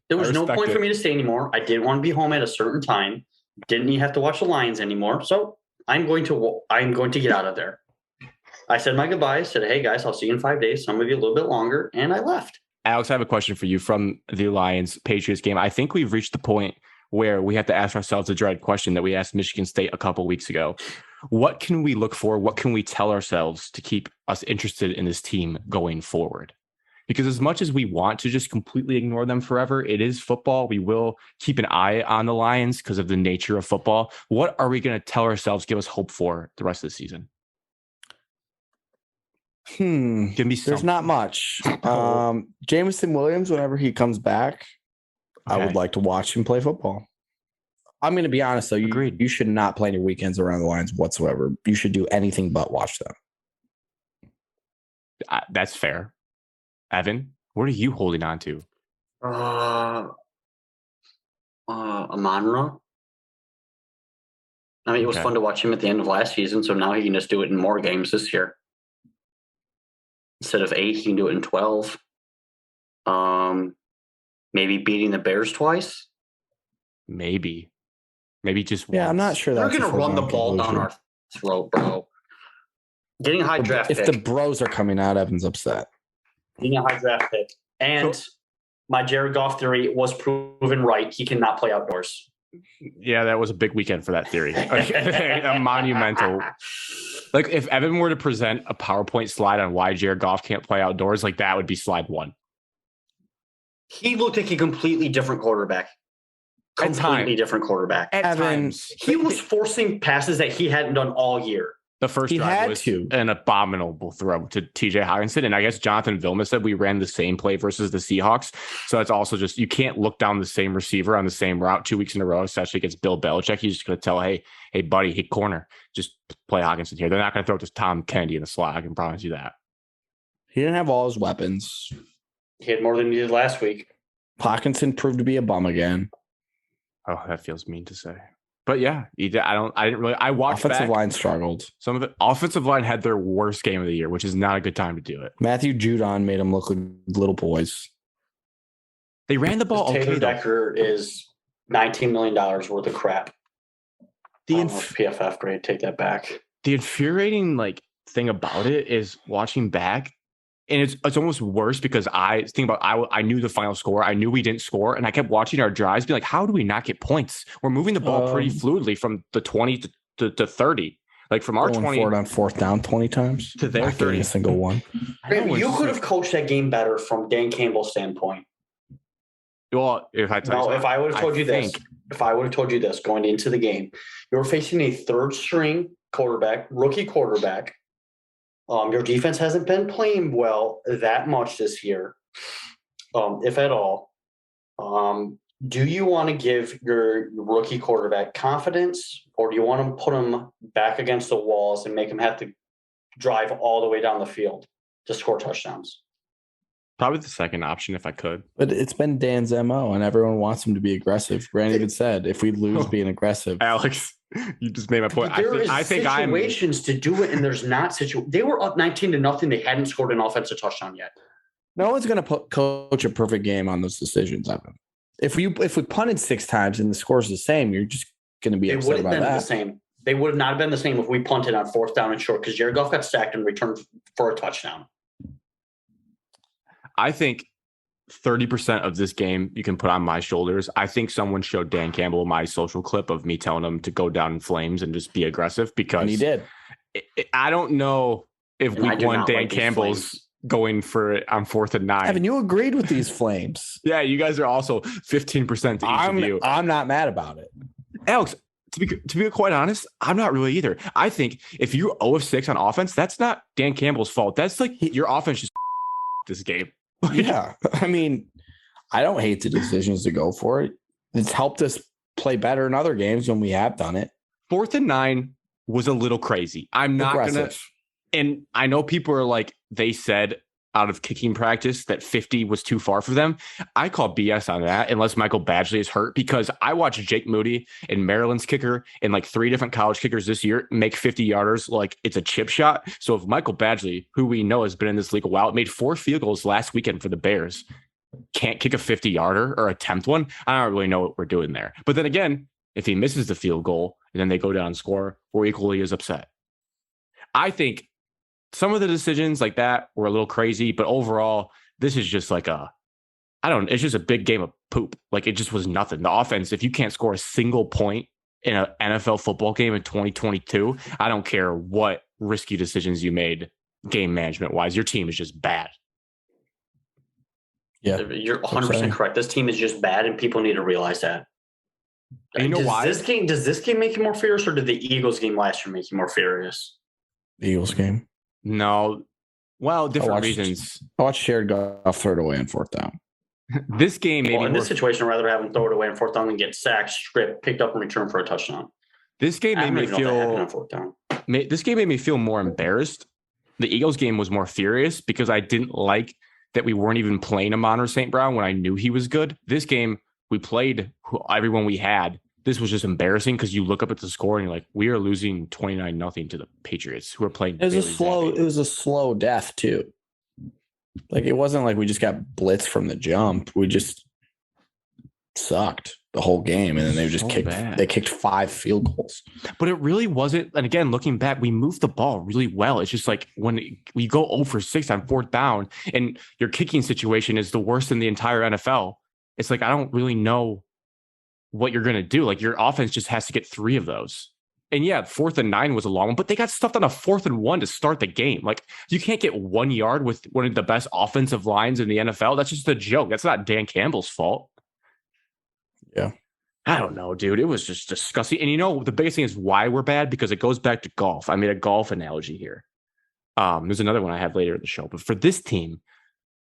There was no point for me to stay anymore. I didn't want to be home at a certain time. Didn't have to watch the Lions anymore. So I'm going to get out of there. I said my goodbyes, said, hey guys, I'll see you in 5 days. Some of you a little bit longer. And I left. Alex, I have a question for you from the Lions Patriots game. I think we've reached the point where we have to ask ourselves a dread question that we asked Michigan State a couple weeks ago. What can we look for? What can we tell ourselves to keep us interested in this team going forward? Because as much as we want to just completely ignore them forever, it is football. We will keep an eye on the Lions because of the nature of football. What are we going to tell ourselves, give us hope for the rest of the season? Give me There's not much. Jameson Williams, whenever he comes back, I would like to watch him play football. I'm going to be honest, though. You should not plan your weekends around the Lions whatsoever. You should do anything but watch them. That's fair. Evan, what are you holding on to? Amon-Ra. I mean, it was fun to watch him at the end of last season, so now he can just do it in more games this year. Instead of 8, he can do it in 12. Maybe beating the Bears twice. Maybe just once. Yeah, I'm not sure they're going to run the ball down our throat, bro. Getting a high draft pick. If the bros are coming out, Evan's upset. Getting a high draft pick. And my Jared Goff theory was proven right. He cannot play outdoors. Yeah, that was a big weekend for that theory. A monumental. Like if Evan were to present a PowerPoint slide on why Jared Goff can't play outdoors, like that would be slide 1. He looked like a completely different quarterback. Different quarterback. Evan, he was forcing passes that he hadn't done all year. The first drive was an abominable throw to TJ Hawkinson. And I guess Jonathan Vilma said we ran the same play versus the Seahawks. So that's also just, you can't look down the same receiver on the same route 2 weeks in a row, especially against Bill Belichick. He's just going to tell, hey, buddy, hit corner. Just play Hawkinson here. They're not going to throw it to Tom Kennedy in the slot. I can promise you that. He didn't have all his weapons. He had more than he did last week. Hawkinson proved to be a bum again. Oh, that feels mean to say. But yeah, I watched offensive line struggled. Some of the offensive line had their worst game of the year, which is not a good time to do it. Matthew Judon made them look like little boys. They ran the ball. Taylor Decker is $19 million worth of crap. The PFF grade, take that back. The infuriating thing about it is watching back. And it's almost worse because I knew the final score. I knew we didn't score. And I kept watching our drives, being like, how do we not get points? We're moving the ball pretty fluidly from the 20 to 30. Like from our 20 forward on fourth down 20 times to their 30. A single one. You could have coached that game better from Dan Campbell's standpoint. Well, if I tell you No, something, if I would have told you this, going into the game, you're facing a third string quarterback, rookie quarterback. Your defense hasn't been playing well that much this year, if at all. Do you want to give your rookie quarterback confidence, or do you want to put him back against the walls and make him have to drive all the way down the field to score touchdowns? probably the second option if I could. But it's been Dan's MO, and everyone wants him to be aggressive. Brand even said, if we lose being aggressive. Alex, you just made my point. I think situations to do it, and there's not They were up 19-0. They hadn't scored an offensive touchdown yet. No one's going to coach a perfect game on those decisions, Evan. If we punted 6 times and the score's the same, you're just going to be upset about that. The same. They would have not been the same if we punted on 4th down and short, because Jared Goff got sacked and returned for a touchdown. I think 30% of this game you can put on my shoulders. I think someone showed Dan Campbell my social clip of me telling him to go down in flames and just be aggressive, because and he did. I don't know if week one Dan Campbell's going for it on 4th and 9. Evan, you agreed with these flames. Yeah, you guys are also 15% to each of you. I'm not mad about it. Alex, to be quite honest, I'm not really either. I think if you're 0 of 6 on offense, that's not Dan Campbell's fault. That's like your offense just this game. Yeah. I mean, I don't hate the decisions to go for it. It's helped us play better in other games when we have done it. 4th and 9 was a little crazy. I'm not going to. And I know people are like, they said out of kicking practice that 50 was too far for them. I call BS on that unless Michael Badgley is hurt, because I watched Jake Moody and Maryland's kicker and like 3 different college kickers this year make 50-yarders like it's a chip shot. So if Michael Badgley, who we know has been in this league a while, made 4 field goals last weekend for the Bears, can't kick a 50-yarder or attempt one, I don't really know what we're doing there. But then again, if he misses the field goal and then they go down and score, we're equally as upset. I think some of the decisions like that were a little crazy, but overall, this is just like it's just a big game of poop. Like, it just was nothing. The offense, if you can't score a single point in an NFL football game in 2022, I don't care what risky decisions you made game management wise, your team is just bad. Yeah, you're 100% correct. This team is just bad, and people need to realize that. And you know why? Does this game make you more furious, or did the Eagles game last year make you more furious? The Eagles game. No. Well, different reasons. I watched Jared Goff throw it away on 4th down. This game made me in this situation, I'd rather have him throw it away on 4th down than get sacked, stripped, picked up, and returned for a touchdown. This game made me feel. This game made me feel more embarrassed. The Eagles game was more furious because I didn't like that we weren't even playing Amon St. Brown when I knew he was good. This game, we played everyone we had. This was just embarrassing because you look up at the score and you're like, we are losing 29-0 to the Patriots, who are playing. It was a slow death too. Like, it wasn't like we just got blitzed from the jump. We just sucked the whole game, and then they just kicked 5 field goals. But it really wasn't. And again, looking back, we moved the ball really well. It's just like when we go 0 for 6 on 4th down, and your kicking situation is the worst in the entire NFL. It's like, I don't really know what you're going to do. Like, your offense just has to get 3 of those. And yeah, 4th and 9 was a long one, but they got stuffed on a 4th and 1 to start the game. Like, you can't get 1 yard with one of the best offensive lines in the NFL. That's just a joke. That's not Dan Campbell's fault. Yeah. I don't know, dude. It was just disgusting. And you know, the biggest thing is why we're bad, because it goes back to golf. I made a golf analogy here. There's another one I have later in the show. But for this team,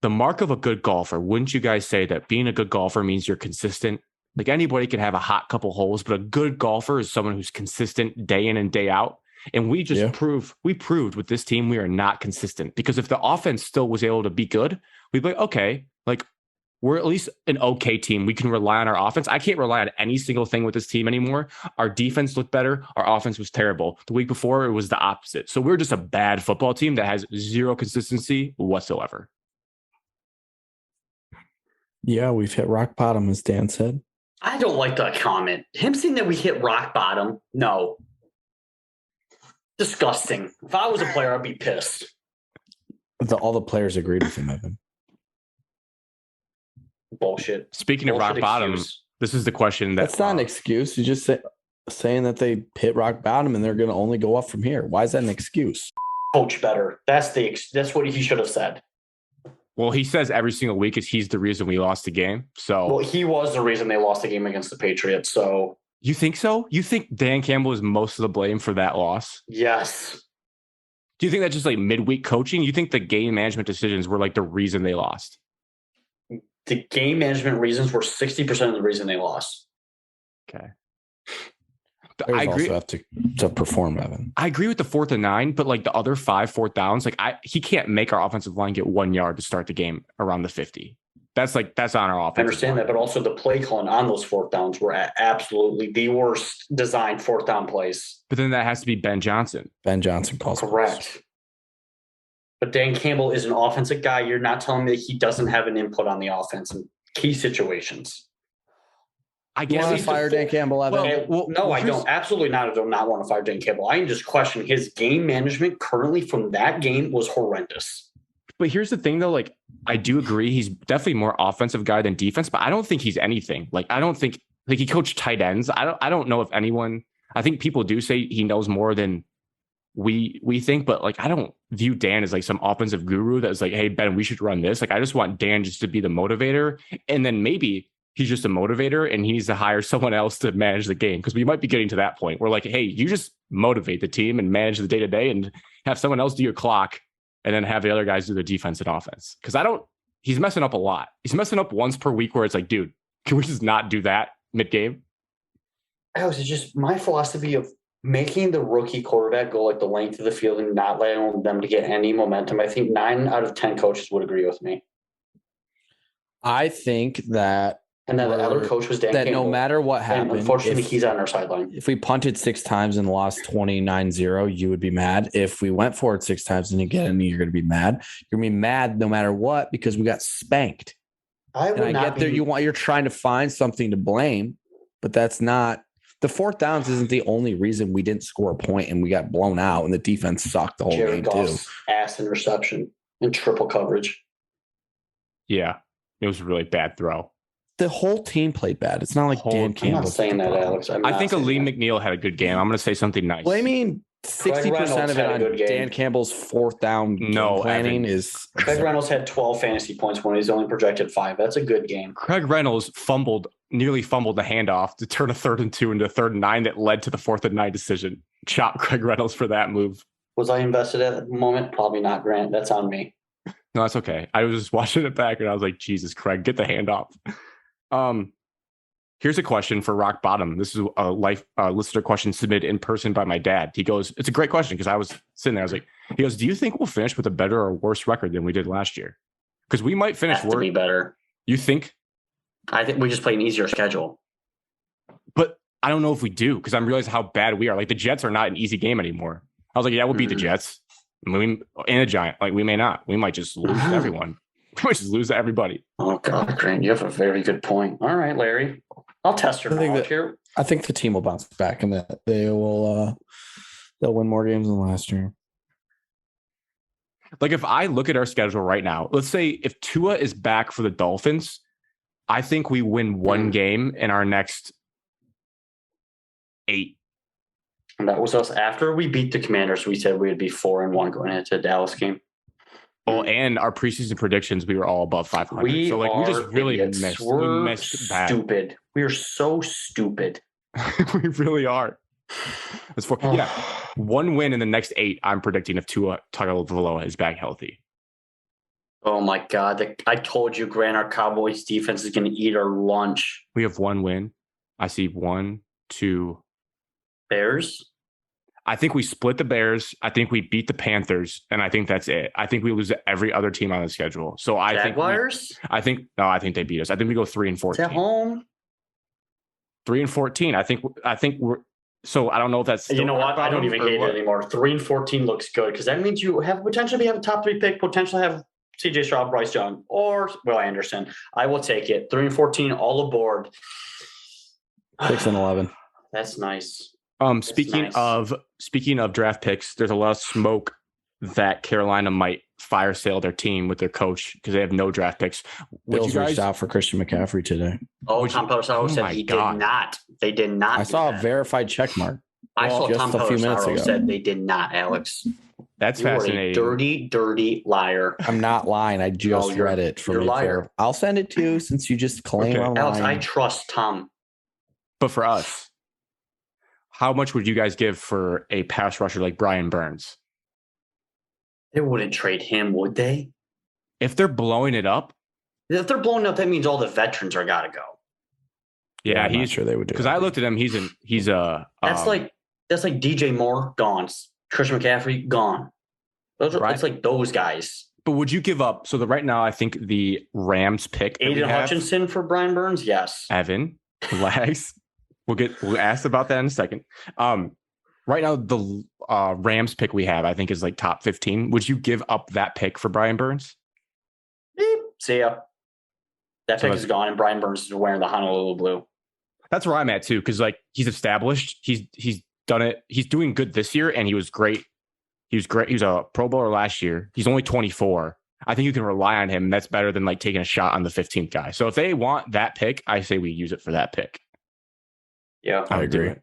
the mark of a good golfer, wouldn't you guys say that being a good golfer means you're consistent? Like, anybody can have a hot couple holes, but a good golfer is someone who's consistent day in and day out. And we just proved with this team we are not consistent, because if the offense still was able to be good, we'd be like, okay, like, we're at least an okay team. We can rely on our offense. I can't rely on any single thing with this team anymore. Our defense looked better. Our offense was terrible. The week before, it was the opposite. So we're just a bad football team that has zero consistency whatsoever. Yeah, we've hit rock bottom, as Dan said. I don't like that comment. Him saying that we hit rock bottom, no. Disgusting. If I was a player, I'd be pissed. All the players agreed with him, Evan. Bullshit. Speaking of rock bottom, this is the question that's not an excuse. You're just saying that they hit rock bottom and they're going to only go up from here. Why is that an excuse? Coach better. That's what he should have said. Well, he says every single week is he's the reason we lost the game. So, well, he was the reason they lost the game against the Patriots. So you think so? You think Dan Campbell is most of the blame for that loss? yes. Do you think that's just like midweek coaching? You think the game management decisions were like the reason they lost? The game management reasons were 60% of the reason they lost. Okay. I agree. Also have to perform, Evan. I agree with the 4th and 9, but like the other 5 4th downs, like he can't make our offensive line get 1 yard to start the game around the 50. That's on our offense. I understand that, but also the play calling on those 4th downs were absolutely the worst designed 4th down plays. But then that has to be Ben Johnson. Ben Johnson calls correct. But Dan Campbell is an offensive guy. You're not telling me that he doesn't have an input on the offense in key situations. I guess you want to fire Dan Campbell, Evan? No, I don't. Absolutely not. I do not want to fire Dan Campbell. I am just questioning his game management currently from that game was horrendous. But here's the thing, though. Like, I do agree he's definitely more offensive guy than defense, but I don't think he's anything. Like, I don't think he coached tight ends. I don't know if anyone. I think people do say he knows more than we think, but like I don't view Dan as like some offensive guru that's like, hey Ben, we should run this. Like I just want Dan just to be the motivator, and then maybe he's just a motivator and he needs to hire someone else to manage the game, because we might be getting to that point where like, hey, you just motivate the team and manage the day-to-day and have someone else do your clock and then have the other guys do the defense and offense. Because he's messing up a lot. He's messing up once per week where it's like, dude, can we just not do that mid-game? It's just my philosophy of making the rookie quarterback go like the length of the field and not letting them to get any momentum. I think 9 out of 10 coaches would agree with me. I think that. And then the other coach was Dan that Campbell. No matter what happened, and unfortunately, he's on our sideline. If we punted 6 times and lost 29-0, you would be mad. If we went for it 6 times and you get in, you're going to be mad. You're going to be mad no matter what because we got spanked. I get there. You're trying to find something to blame, but that's not. The 4th downs isn't the only reason we didn't score a point and we got blown out and the defense sucked the whole game too. Ass interception and triple coverage. Yeah, it was a really bad throw. The whole team played bad. It's not like Dan Campbell. I'm not saying that, Alex. I think Lee McNeil had a good game. I'm going to say something nice. Blaming 60% of it on Dan Campbell's 4th down planning is. Craig Reynolds had 12 fantasy points when he's only projected 5. That's a good game. Craig Reynolds nearly fumbled the handoff to turn a 3rd and 2 into a 3rd and 9 that led to the 4th and 9 decision. Chop Craig Reynolds for that move. Was I invested at the moment? Probably not, Grant. That's on me. No, that's okay. I was just watching it back and I was like, Jesus, Craig, get the handoff. Here's a question for Rock Bottom. This is a listener question submitted in person by my dad. He goes, it's a great question because I was sitting there. I was like, he goes, do you think we'll finish with a better or worse record than we did last year? Because we might finish to be better. You think? I think we just play an easier schedule. But I don't know if we do because I'm realizing how bad we are. Like the Jets are not an easy game anymore. I was like, yeah, we'll beat the Jets. And a Giant. Like we may not. We might just lose to everyone. We might just lose to everybody. Oh God, Grant, you have a very good point. All right, Larry. I'll test your knowledge here. I think the team will bounce back and that they'll win more games than last year. Like if I look at our schedule right now, let's say if Tua is back for the Dolphins, I think we win 1 game in our next 8. And that was us after we beat the Commanders. We said we would be 4-1 going into the Dallas game. Oh, and our preseason predictions, we were all above 500. We just really missed. We missed bad. Stupid. We are so stupid. We really are. That's 4. Yeah, 1 win in the next 8. I'm predicting if Tua Tagovailoa is back healthy. Oh my God! I told you, Grant, our Cowboys defense is going to eat our lunch. We have 1 win. I see 1, 2. Bears. I think we split the Bears. I think we beat the Panthers, and I think that's it. I think we lose to every other team on the schedule. So I Jaguars? I think they beat us. I think we go 3-14. At home. 3-14. I think we're. So I don't know if that's. You know what? I don't even hate it anymore. 3-14 looks good because that means you have potentially have a top 3 pick, potentially have CJ Stroud, Bryce Young, or I understand. I will take it. 3-14, all aboard. 6-11. That's nice. Speaking of draft picks, there's a lot of smoke that Carolina might fire sale their team with their coach because they have no draft picks. Bills reached out for Christian McCaffrey today. Oh, Tom Pelissero said he did not. They did not. I saw a verified check mark. I saw Tom Pelissero said they did not, Alex. That's You are fascinating. a dirty, dirty liar. I'm not lying. I just read it from you're a you. liar. I'll send it to you since you just claim I'm Alex, lying. I trust Tom. But for us, how much would you guys give for a pass rusher like Brian Burns? They wouldn't trade him, would they? If they're blowing it up, If they're blowing up, that means all the veterans are got to go. yeah, I'm he's not sure they would do. Because I looked at him, he's That's like DJ Moore gone, Christian McCaffrey gone. Right. It's like those guys. But would you give up? So right now, I think the Rams pick Aiden Hutchinson for Brian Burns, yes. Evan, relax. We'll ask about that in a second. Right now, the Rams pick we have, I think, is like top 15. Would you give up that pick for Brian Burns? Beep. See ya. That pick is gone, and Brian Burns is wearing the Honolulu blue. That's where I'm at too, because like he's established, he's done it. He's doing good this year, and he was great. He was great. He was a Pro Bowler last year. He's only 24. I think you can rely on him. And that's better than like taking a shot on the 15th guy. So if they want that pick, I say we use it for that pick. Yeah, I agree.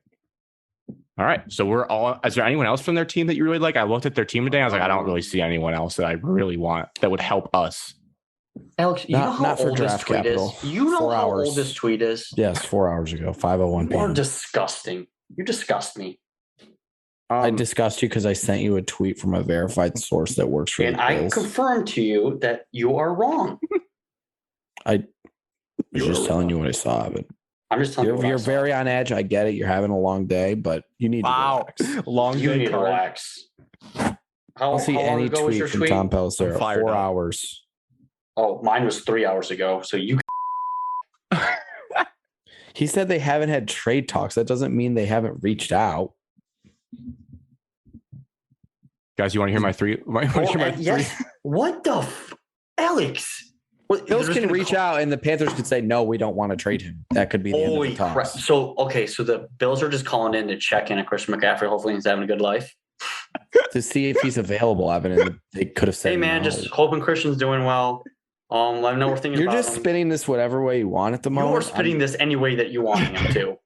All right. So we're all. Is there anyone else from their team that you really like? I looked at their team today. I was like, I don't really see anyone else that I really want that would help us. Alex, you know how old this tweet is? You know how old this tweet is? Yes, 4 hours ago, 5:01 You are p.m. disgusting. You disgust me. I disgust you because I sent you a tweet from a verified source that works for and the Bills. I confirmed to you that you are wrong. I was just telling you what I saw, but I'm just telling you. You're very on edge. I get it. You're having a long day, but you need to relax. Long You day need to relax. I'll see any tweet from Tom Pelissero. 4 hours. Oh, mine was 3 hours ago. So you. He said they haven't had trade talks. That doesn't mean they haven't reached out. Guys, you want to hear my three? Yes. What the Alex? Bills can reach out and the Panthers could say, no, we don't want to trade him. That could be the end of the talks. Crap. So the Bills are just calling in to check in on Christian McCaffrey. Hopefully he's having a good life. To see if he's available, Evan, and they could have said, hey, man, just hoping Christian's doing well. I know we're thinking You're about just him. spinning this whatever way you want at the moment. You're spinning this any way that you want him to.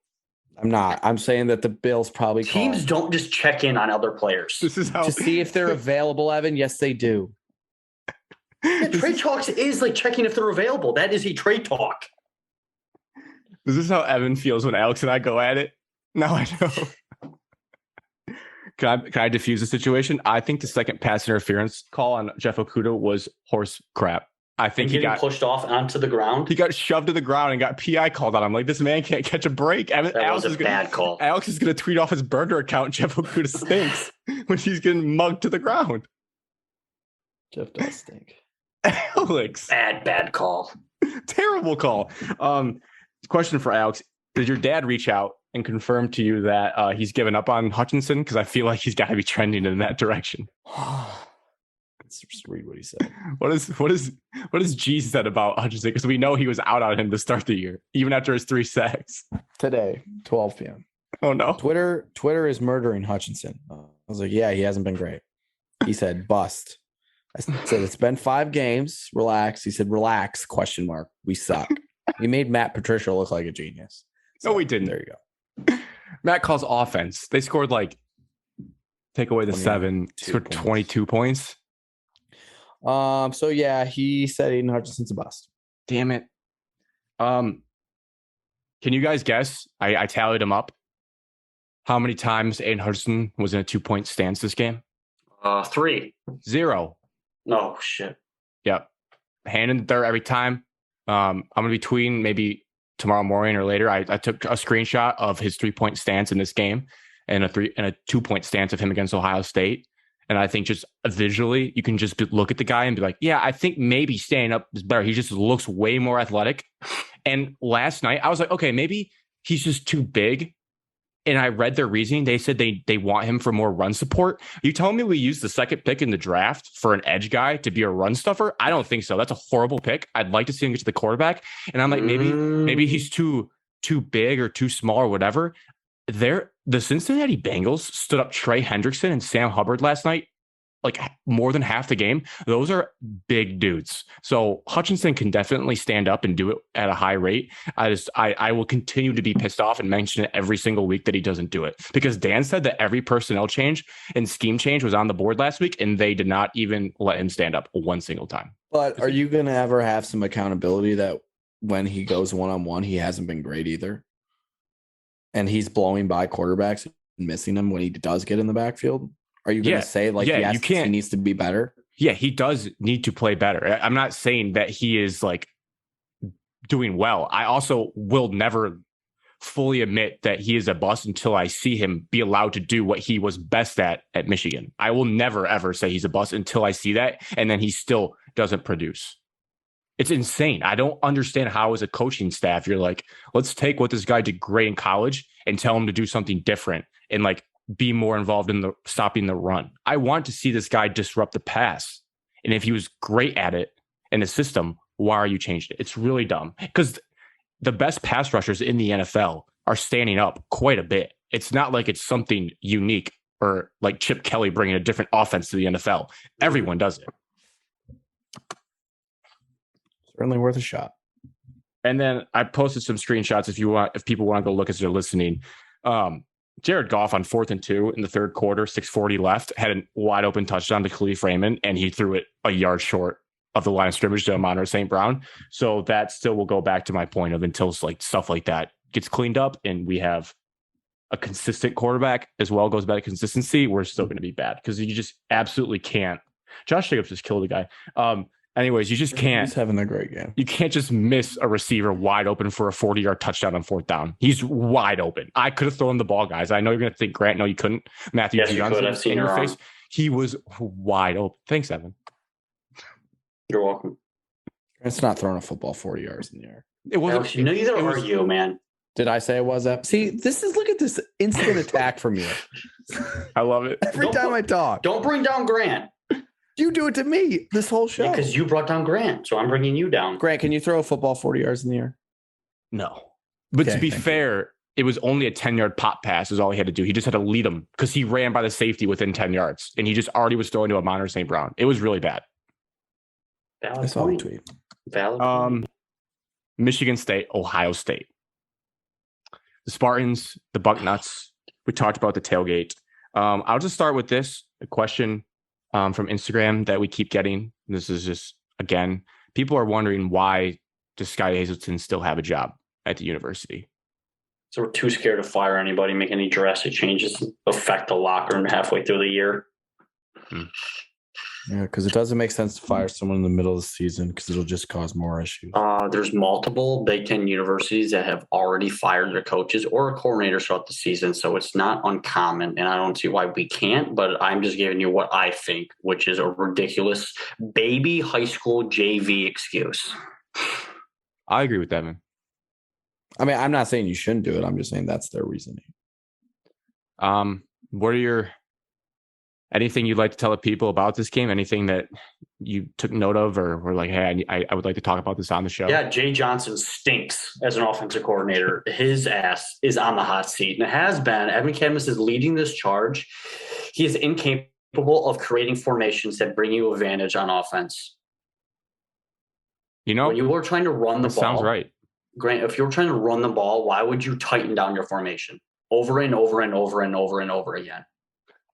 I'm not. I'm saying that the Bills probably Teams don't just check in on other players. This is how to see if they're available, Evan. Yes, they do. Yeah, trade talks is like checking if they're available. That is a trade talk. This is how Evan feels when Alex and I go at it. Now I know. Can I diffuse the situation? I think the second pass interference call on Jeff Okudah was horse crap. I think he got pushed off onto the ground. He got shoved to the ground and got PI called on him. Like, this man can't catch a break. That was a bad call. Alex is going to tweet off his burner account. Jeff Okudah stinks when he's getting mugged to the ground. Jeff does stink. Alex. Bad call. Terrible call. Question for Alex. Did your dad reach out and confirm to you that he's given up on Hutchinson? Because I feel like he's got to be trending in that direction. Let's just read what he said. What is G said about Hutchinson? Because we know he was out on him to start the year, even after his 3 sacks. Today, 12 p.m. Oh, no. Twitter is murdering Hutchinson. I was like, yeah, he hasn't been great. He said, bust. I said, it's been 5 games. Relax. He said, relax, ? We suck. He made Matt Patricia look like a genius. So, no, we didn't. There you go. Matt calls offense. They scored take away the 7, scored 22 points. So yeah, he said Aiden Hutchinson's a bust. Damn it. Can you guys guess? I tallied them up. How many times Aiden Hutchinson was in a 2-point stance this game? 3. 0. No shit. Yep. Hand in the dirt every time. I'm gonna be tweeting maybe tomorrow morning or later. I took a screenshot of his 3-point stance in this game and a 2-point stance of him against Ohio State. And I think just visually, you can just look at the guy and be like, yeah, I think maybe standing up is better. He just looks way more athletic. And last night, I was like, okay, maybe he's just too big. And I read their reasoning. They said they want him for more run support. You telling me we used the 2nd pick in the draft for an edge guy to be a run stuffer? I don't think so. That's a horrible pick. I'd like to see him get to the quarterback. And I'm like, maybe he's too big or too small or whatever. The Cincinnati Bengals stood up Trey Hendrickson and Sam Hubbard last night like more than half the game, those are big dudes. So Hutchinson can definitely stand up and do it at a high rate. I will continue to be pissed off and mention it every single week that he doesn't do it, because Dan said that every personnel change and scheme change was on the board last week, and they did not even let him stand up one single time. But are you going to ever have some accountability that when he goes one-on-one, he hasn't been great either? And he's blowing by quarterbacks and missing them when he does get in the backfield? Are you going to say, like, yes, you can't, he needs to be better? Yeah, he does need to play better. I'm not saying that he is like doing well. I also will never fully admit that he is a bust until I see him be allowed to do what he was best at Michigan. I will never, ever say he's a bust until I see that, and then he still doesn't produce. It's insane. I don't understand how, as a coaching staff, you're like, let's take what this guy did great in college and tell him to do something different and like be more involved in the stopping the run. I want to see this guy disrupt the pass. And if he was great at it in the system, why are you changing it? It's really dumb, because the best pass rushers in the NFL are standing up quite a bit. It's not like it's something unique or like Chip Kelly bringing a different offense to the NFL. Everyone does it. Certainly worth a shot. And then I posted some screenshots if people want to go look as they're listening. Jared Goff on 4th and 2 in the third quarter, 6:40 left, had a wide open touchdown to Khalif Raymond, and he threw it a yard short of the line of scrimmage to Amon-Ra St. Brown. So that still will go back to my point of, until like stuff like that gets cleaned up and we have a consistent quarterback as well, goes back to consistency, we're still going to be bad, because you just absolutely can't. Josh Jacobs just killed a guy. Anyways, you just can't. He's having a great game. You can't just miss a receiver wide open for a 40-yard touchdown on 4th down. He's wide open. I could have thrown the ball, guys. I know you're going to think, Grant, no, you couldn't. Matthew, yes, you could. I've seen your face. He was wide open. Thanks, Evan. You're welcome. It's not throwing a football 40 yards in the air. It wasn't. Neither are you, man. Did I say it was that? See, look at this instant attack from you. I love it. Every time I talk. Don't bring down Grant. You do it to me this whole show. Because you brought down Grant, so I'm bringing you down. Grant, can you throw a football 40 yards in the air? No. But to be fair, it was only a 10-yard pop pass is all he had to do. He just had to lead him because he ran by the safety within 10 yards, and he just already was throwing to Amon-Ra St. Brown. It was really bad. Valid I saw point. the tweet. Valid point. Michigan State, Ohio State. The Spartans, the Bucknuts. We talked about the tailgate. I'll just start with this, a question from Instagram that we keep getting. This is just, again, people are wondering, why does Sky Hazelton still have a job at the university? So we're too scared to fire anybody, make any drastic changes, affect the locker room halfway through the year. Yeah, because it doesn't make sense to fire someone in the middle of the season, because it'll just cause more issues. There's multiple Big Ten universities that have already fired their coaches or coordinators throughout the season, so it's not uncommon, and I don't see why we can't, but I'm just giving you what I think, which is a ridiculous baby high school JV excuse. I agree with that, man. I mean, I'm not saying you shouldn't do it. I'm just saying that's their reasoning. What are anything you'd like to tell the people about this game? Anything that you took note of, or were like, hey, I would like to talk about this on the show? Yeah, Jay Johnson stinks as an offensive coordinator. His ass is on the hot seat, and it has been. Evan Cadmus is leading this charge. He is incapable of creating formations that bring you advantage on offense. You know, when you were trying to run the ball, sounds right. Grant, if you're trying to run the ball, why would you tighten down your formation over and over and over and over and over again?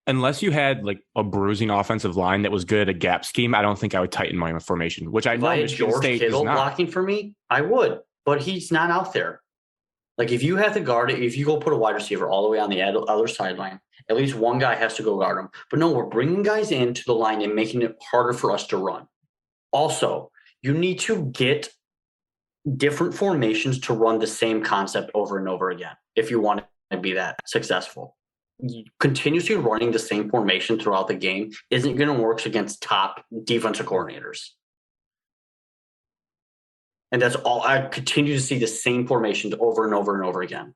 Unless you had like a bruising offensive line that was good at a gap scheme, I don't think I would tighten my formation, which I know Michigan George State Kittle is not. Blocking for me, I would, but he's not out there. Like, if you have to guard it, if you go put a wide receiver all the way on the other sideline, at least one guy has to go guard him. But no, we're bringing guys into the line and making it harder for us to run. Also, you need to get different formations to run the same concept over and over again if you want to be that successful. Continuously running the same formation throughout the game isn't going to work against top defensive coordinators. And that's all. I continue to see the same formations over and over and over again.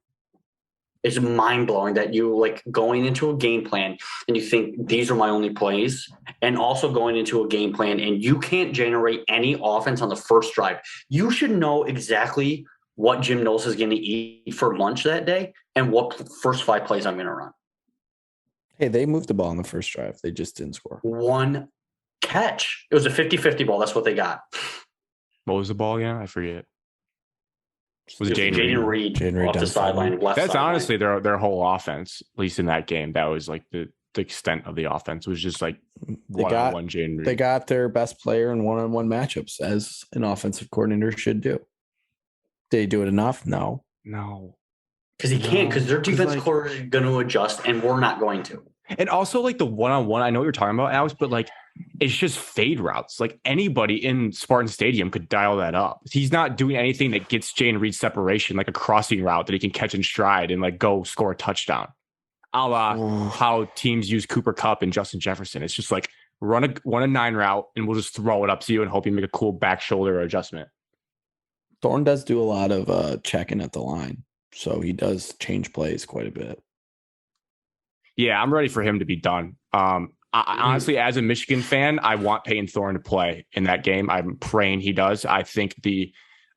It's mind-blowing that you like going into a game plan and you think these are my only plays, and also going into a game plan and you can't generate any offense on the first drive. You should know exactly what Jim Knowles is going to eat for lunch that day and what first 5 plays I'm going to run. Hey, they moved the ball in the first drive. They just didn't score. One catch. It was a 50-50 ball. That's what they got. What was the ball again? I forget. Was it Jaden Reed Jaden Reed off the down sideline, sideline. left That's sideline. honestly their whole offense, at least in that game. That was like the extent of the offense was just like one-on-one Jaden Reed. They got their best player in one-on-one matchups, as an offensive coordinator should do. Did he do it enough? No. Because he can't, because their defense core is going to adjust, and we're not going to. And also, like, the one-on-one, I know what you're talking about, Alex, but, like, it's just fade routes. Like, anybody in Spartan Stadium could dial that up. He's not doing anything that gets Jaden Reed separation, like a crossing route that he can catch in stride and, like, go score a touchdown. A la how teams use Cooper Kupp and Justin Jefferson. It's just, like, run a 9 route, and we'll just throw it up to you and hope you make a cool back shoulder adjustment. Thorne does do a lot of checking at the line. So he does change plays quite a bit. Yeah, I'm ready for him to be done. Honestly, as a Michigan fan, I want Peyton Thorne to play in that game. I'm praying he does. I think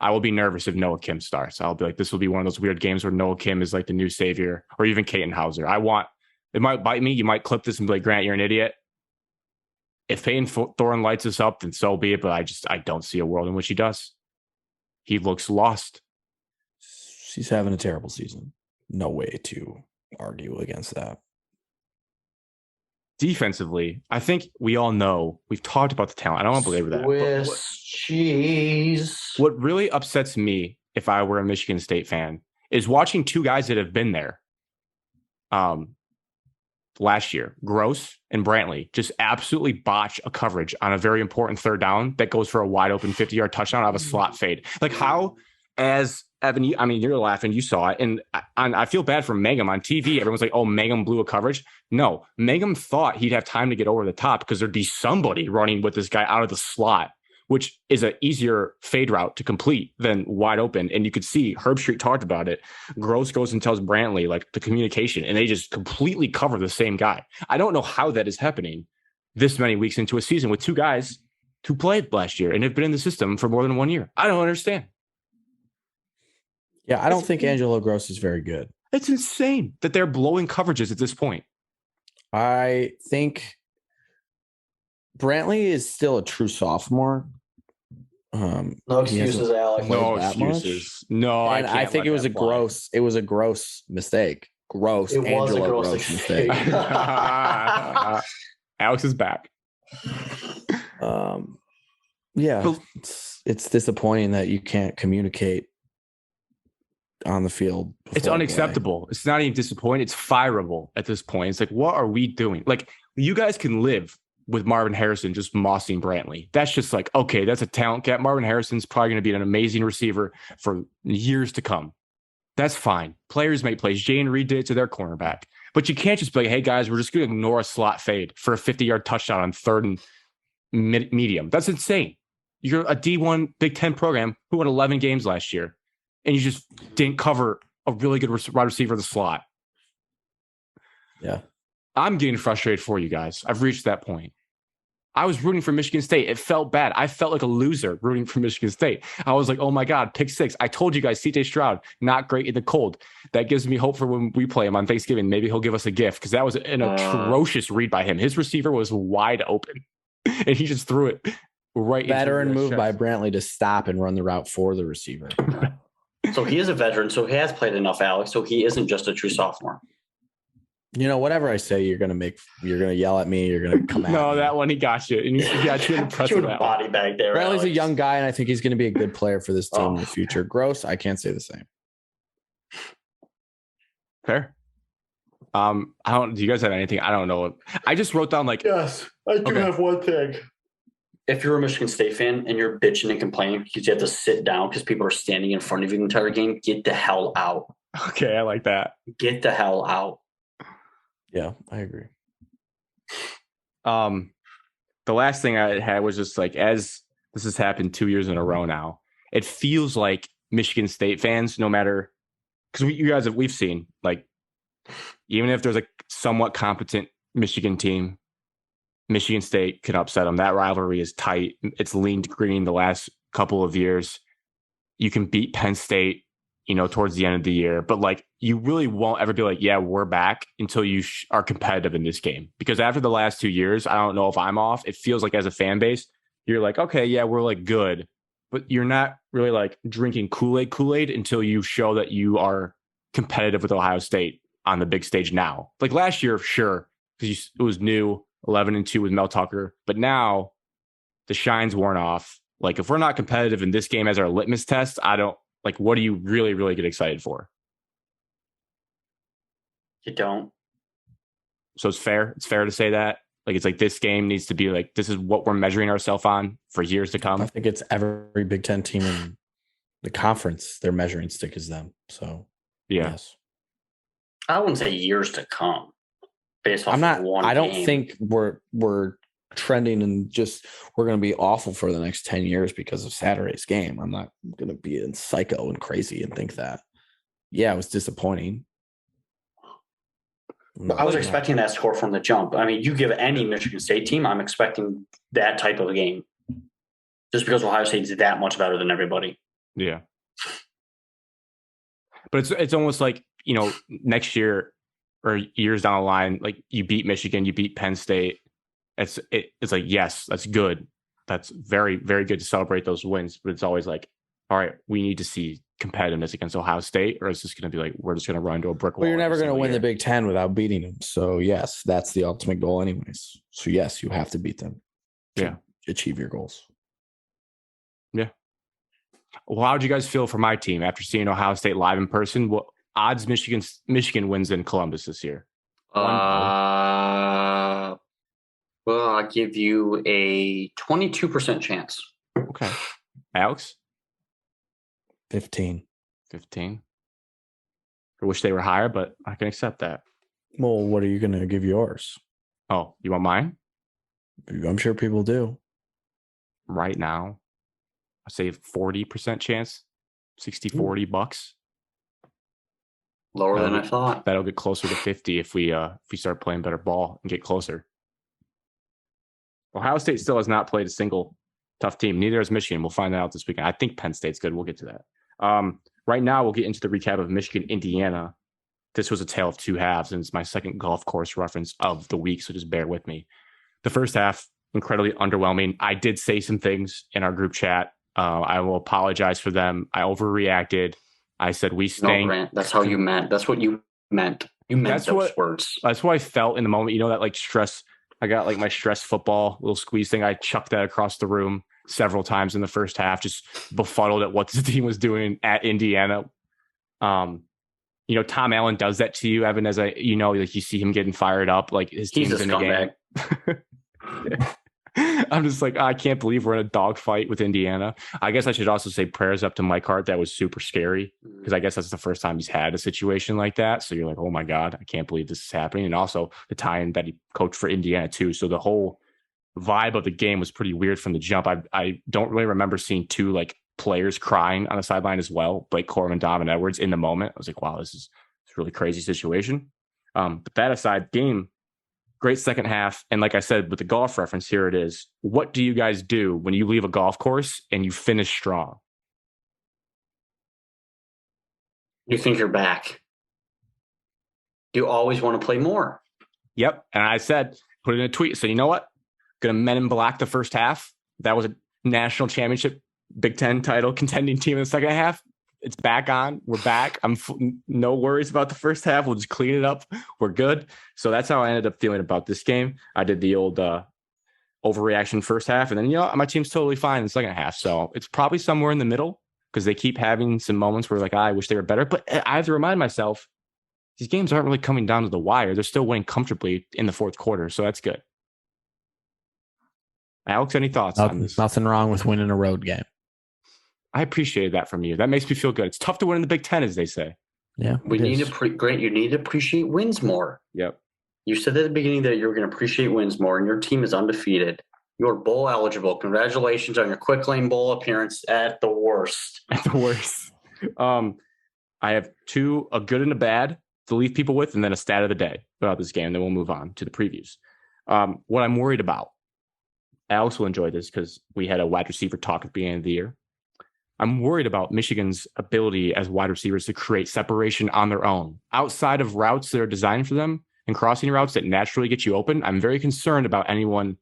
I will be nervous if Noah Kim starts. I'll be like, this will be one of those weird games where Noah Kim is like the new savior, or even Caden Hauser. It might bite me. You might clip this and be like, Grant, you're an idiot. If Peyton Thorne lights us up, then so be it. But I don't see a world in which he does. He looks lost. He's having a terrible season. No way to argue against that. Defensively, I think we all know, we've talked about the talent. I don't want to belabor that. Swiss cheese. What really upsets me, if I were a Michigan State fan, is watching two guys that have been there last year, Gross and Brantley, just absolutely botch a coverage on a very important third down that goes for a wide open 50-yard touchdown out of a slot fade. Like, how, as Evan, you're laughing, you saw it. And I feel bad for Mangum on TV. Everyone's like, oh, Mangum blew a coverage. No, Mangum thought he'd have time to get over the top because there'd be somebody running with this guy out of the slot, which is an easier fade route to complete than wide open. And you could see Herbstreit talked about it. Gross goes and tells Brantley, like, the communication, and they just completely cover the same guy. I don't know how that is happening this many weeks into a season with two guys who played last year and have been in the system for more than 1 year. I don't understand. Yeah, I don't think Angelo Gross is very good. It's insane that they're blowing coverages at this point. I think Brantley is still a true sophomore. No excuses, Alex. No excuses. No, and I think it was a gross mistake. Gross. It was a gross mistake. Alex is back. Yeah, it's disappointing that you can't communicate on the field. It's unacceptable. It's not even disappointing. It's fireable at this point. It's like, what are we doing? Like, you guys can live with Marvin Harrison just mossing Brantley. That's just like, okay, that's a talent gap. Marvin Harrison's probably going to be an amazing receiver for years to come. That's fine. Players make plays. Jaden Reed did it to their cornerback. But you can't just be like, hey, guys, we're just going to ignore a slot fade for a 50-yard touchdown on third and medium. That's insane. You're a D1 Big Ten program who won 11 games last year, and you just didn't cover a really good wide receiver in the slot. Yeah. I'm getting frustrated for you guys. I've reached that point. I was rooting for Michigan State. It felt bad. I felt like a loser rooting for Michigan State. I was like, oh my God, pick 6. I told you guys, CJ Stroud, not great in the cold. That gives me hope for when we play him on Thanksgiving. Maybe he'll give us a gift, because that was an atrocious read by him. His receiver was wide open, and he just threw it right. Veteran move by Brantley to stop and run the route for the receiver. So he is a veteran, so he has played enough, Alex. So he isn't just a true sophomore. You know, whatever I say, you're gonna yell at me. You're gonna come at me. No, that one he got you, and he got you in the press. Body bag there. Brantley's a young guy, and I think he's going to be a good player for this team in the future. Gross, I can't say the same. Fair. Do you guys have anything? I don't know. I just wrote down like. Yes, I do have one thing. If you're a Michigan State fan and you're bitching and complaining because you have to sit down because people are standing in front of you the entire game, get the hell out. Okay, I like that. Get the hell out. Yeah, I agree. The last thing I had was just like, as this has happened 2 years in a row now, it feels like Michigan State fans, no matter, because we've seen, like, even if there's a somewhat competent Michigan team, Michigan State can upset them. That rivalry is tight. It's leaned green the last couple of years. You can beat Penn State towards the end of the year. But like, you really won't ever be like, yeah, we're back until you are competitive in this game. Because after the last 2 years, I don't know if I'm off. It feels like as a fan base, you're like, okay, yeah, we're like good, but you're not really like drinking Kool-Aid until you show that you are competitive with Ohio State on the big stage now. Like last year, sure, because it was new, 11-2 with Mel Tucker, but now the shine's worn off. Like if we're not competitive in this game as our litmus test, I don't like, what do you really, really get excited for? You don't. So it's fair. It's fair to say that. Like, it's like this game needs to be like, this is what we're measuring ourselves on for years to come. I think it's every Big Ten team in the conference, their measuring stick is them. So, yeah. Yes. I wouldn't say years to come based off I'm not, of one I don't game. think we're trending and just, we're going to be awful for the next 10 years because of Saturday's game. I'm not going to be in psycho and crazy and think that. Yeah, it was disappointing. I was expecting that score from the jump. I mean, you give any Michigan State team, I'm expecting that type of a game. Just because Ohio State's that much better than everybody. Yeah. But it's almost like, next year or years down the line, like you beat Michigan, you beat Penn State. It's like, yes, that's good. That's very, very good to celebrate those wins. But it's always like, all right, we need to see competitiveness against Ohio State, or is this going to be like, we're just going to run into a brick wall? Well, you're never going to win the Big Ten without beating them. So yes, that's the ultimate goal anyways. So yes, you have to beat them to achieve your goals. Yeah. Well, how did you guys feel for my team after seeing Ohio State live in person? What odds Michigan wins in Columbus this year? Well, I'll give you a 22% chance. Okay. Alex? 15. I wish they were higher, but I can accept that. Well, what are you going to give yours? Oh, you want mine? I'm sure people do. Right now, I'd say 40% chance, 60-40 bucks. Lower than I thought. That'll get closer to 50 if we start playing better ball and get closer. Ohio State still has not played a single tough team. Neither has Michigan. We'll find that out this weekend. I think Penn State's good. We'll get to that. Right now, we'll get into the recap of Michigan, Indiana. This was a tale of two halves, and it's my second golf course reference of the week, so just bear with me. The first half, incredibly underwhelming. I did say some things in our group chat. I will apologize for them. I overreacted. I said we stank. No, Grant, that's how you meant. That's what you meant. You meant those words. That's what I felt in the moment. That like stress. I got like my stress football little squeeze thing. I chucked that across the room several times in the first half, just befuddled at what the team was doing at Indiana. Tom Allen does that to you, Evan, like you see him getting fired up, like his team's in the game. I'm just like, I can't believe we're in a dogfight with Indiana. I guess I should also say prayers up to Mike Hart. That was super scary because I guess that's the first time he's had a situation like that. So you're like, oh my God, I can't believe this is happening. And also the tie-in that he coached for Indiana too. So the whole vibe of the game was pretty weird from the jump. I don't really remember seeing two like players crying on the sideline as well, Blake Corum and Donovan Edwards in the moment. I was like, wow, this is a really crazy situation. But that aside, game, great second half. And like I said, with the golf reference, here it is. What do you guys do when you leave a golf course and you finish strong? You think you're back. You always want to play more. Yep. And I said, put it in a tweet. So you know what? Going to men in black the first half. That was a national championship Big Ten title contending team in the second half. It's back on. We're back. No worries about the first half. We'll just clean it up. We're good. So that's how I ended up feeling about this game. I did the old overreaction first half, and then my team's totally fine in the second half. So it's probably somewhere in the middle because they keep having some moments where like I wish they were better. But I have to remind myself these games aren't really coming down to the wire. They're still winning comfortably in the fourth quarter, so that's good. Alex, any thoughts on this? Nothing wrong with winning a road game. I appreciate that from you. That makes me feel good. It's tough to win in the Big Ten, as they say. Yeah, we need to Grant. You need to appreciate wins more. Yep. You said at the beginning that you were going to appreciate wins more, and your team is undefeated. You're bowl eligible. Congratulations on your Quick Lane Bowl appearance at the worst. At the worst. I have a good and a bad to leave people with, and then a stat of the day about this game. Then we'll move on to the previews. What I'm worried about. Alex will enjoy this because we had a wide receiver talk at the beginning of the year. I'm worried about Michigan's ability as wide receivers to create separation on their own outside of routes that are designed for them and crossing routes that naturally get you open. I'm very concerned about anyone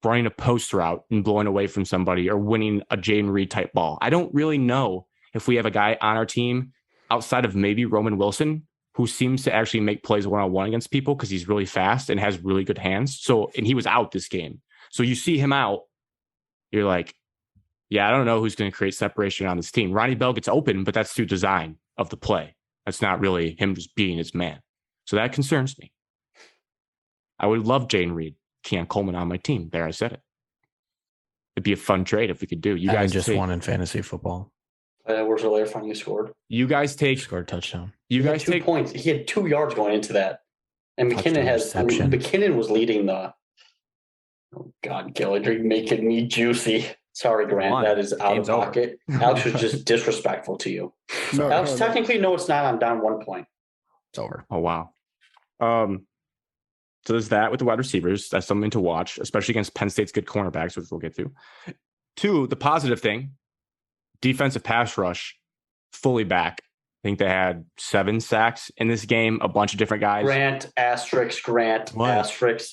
running a post route and blowing away from somebody or winning a Jaden Reed type ball. I don't really know if we have a guy on our team outside of maybe Roman Wilson who seems to actually make plays one-on-one against people because he's really fast and has really good hands. So, and he was out this game. So you see him out, you're like, yeah, I don't know who's going to create separation on this team. Ronnie Bell gets open, but that's through design of the play. That's not really him just being his man. So that concerns me. I would love Jaden Reed, Keon Coleman on my team. There, I said it. It'd be a fun trade if we could do. You guys just won in fantasy football. Where's the later finally scored? You guys scored a touchdown. You guys take 2 points. He had 2 yards going into that, and McKinnon was leading the. Oh God, Gillard, you're making me juicy. Sorry, Grant. That is out of pocket. Alex was just disrespectful to you. Alex, technically, no, it's not. I'm down 1 point. It's over. Oh wow. So there's that with the wide receivers. That's something to watch, especially against Penn State's good cornerbacks, which we'll get to. 2, the positive thing, defensive pass rush, fully back. I think they had 7 sacks in this game, a bunch of different guys. Grant, asterisk.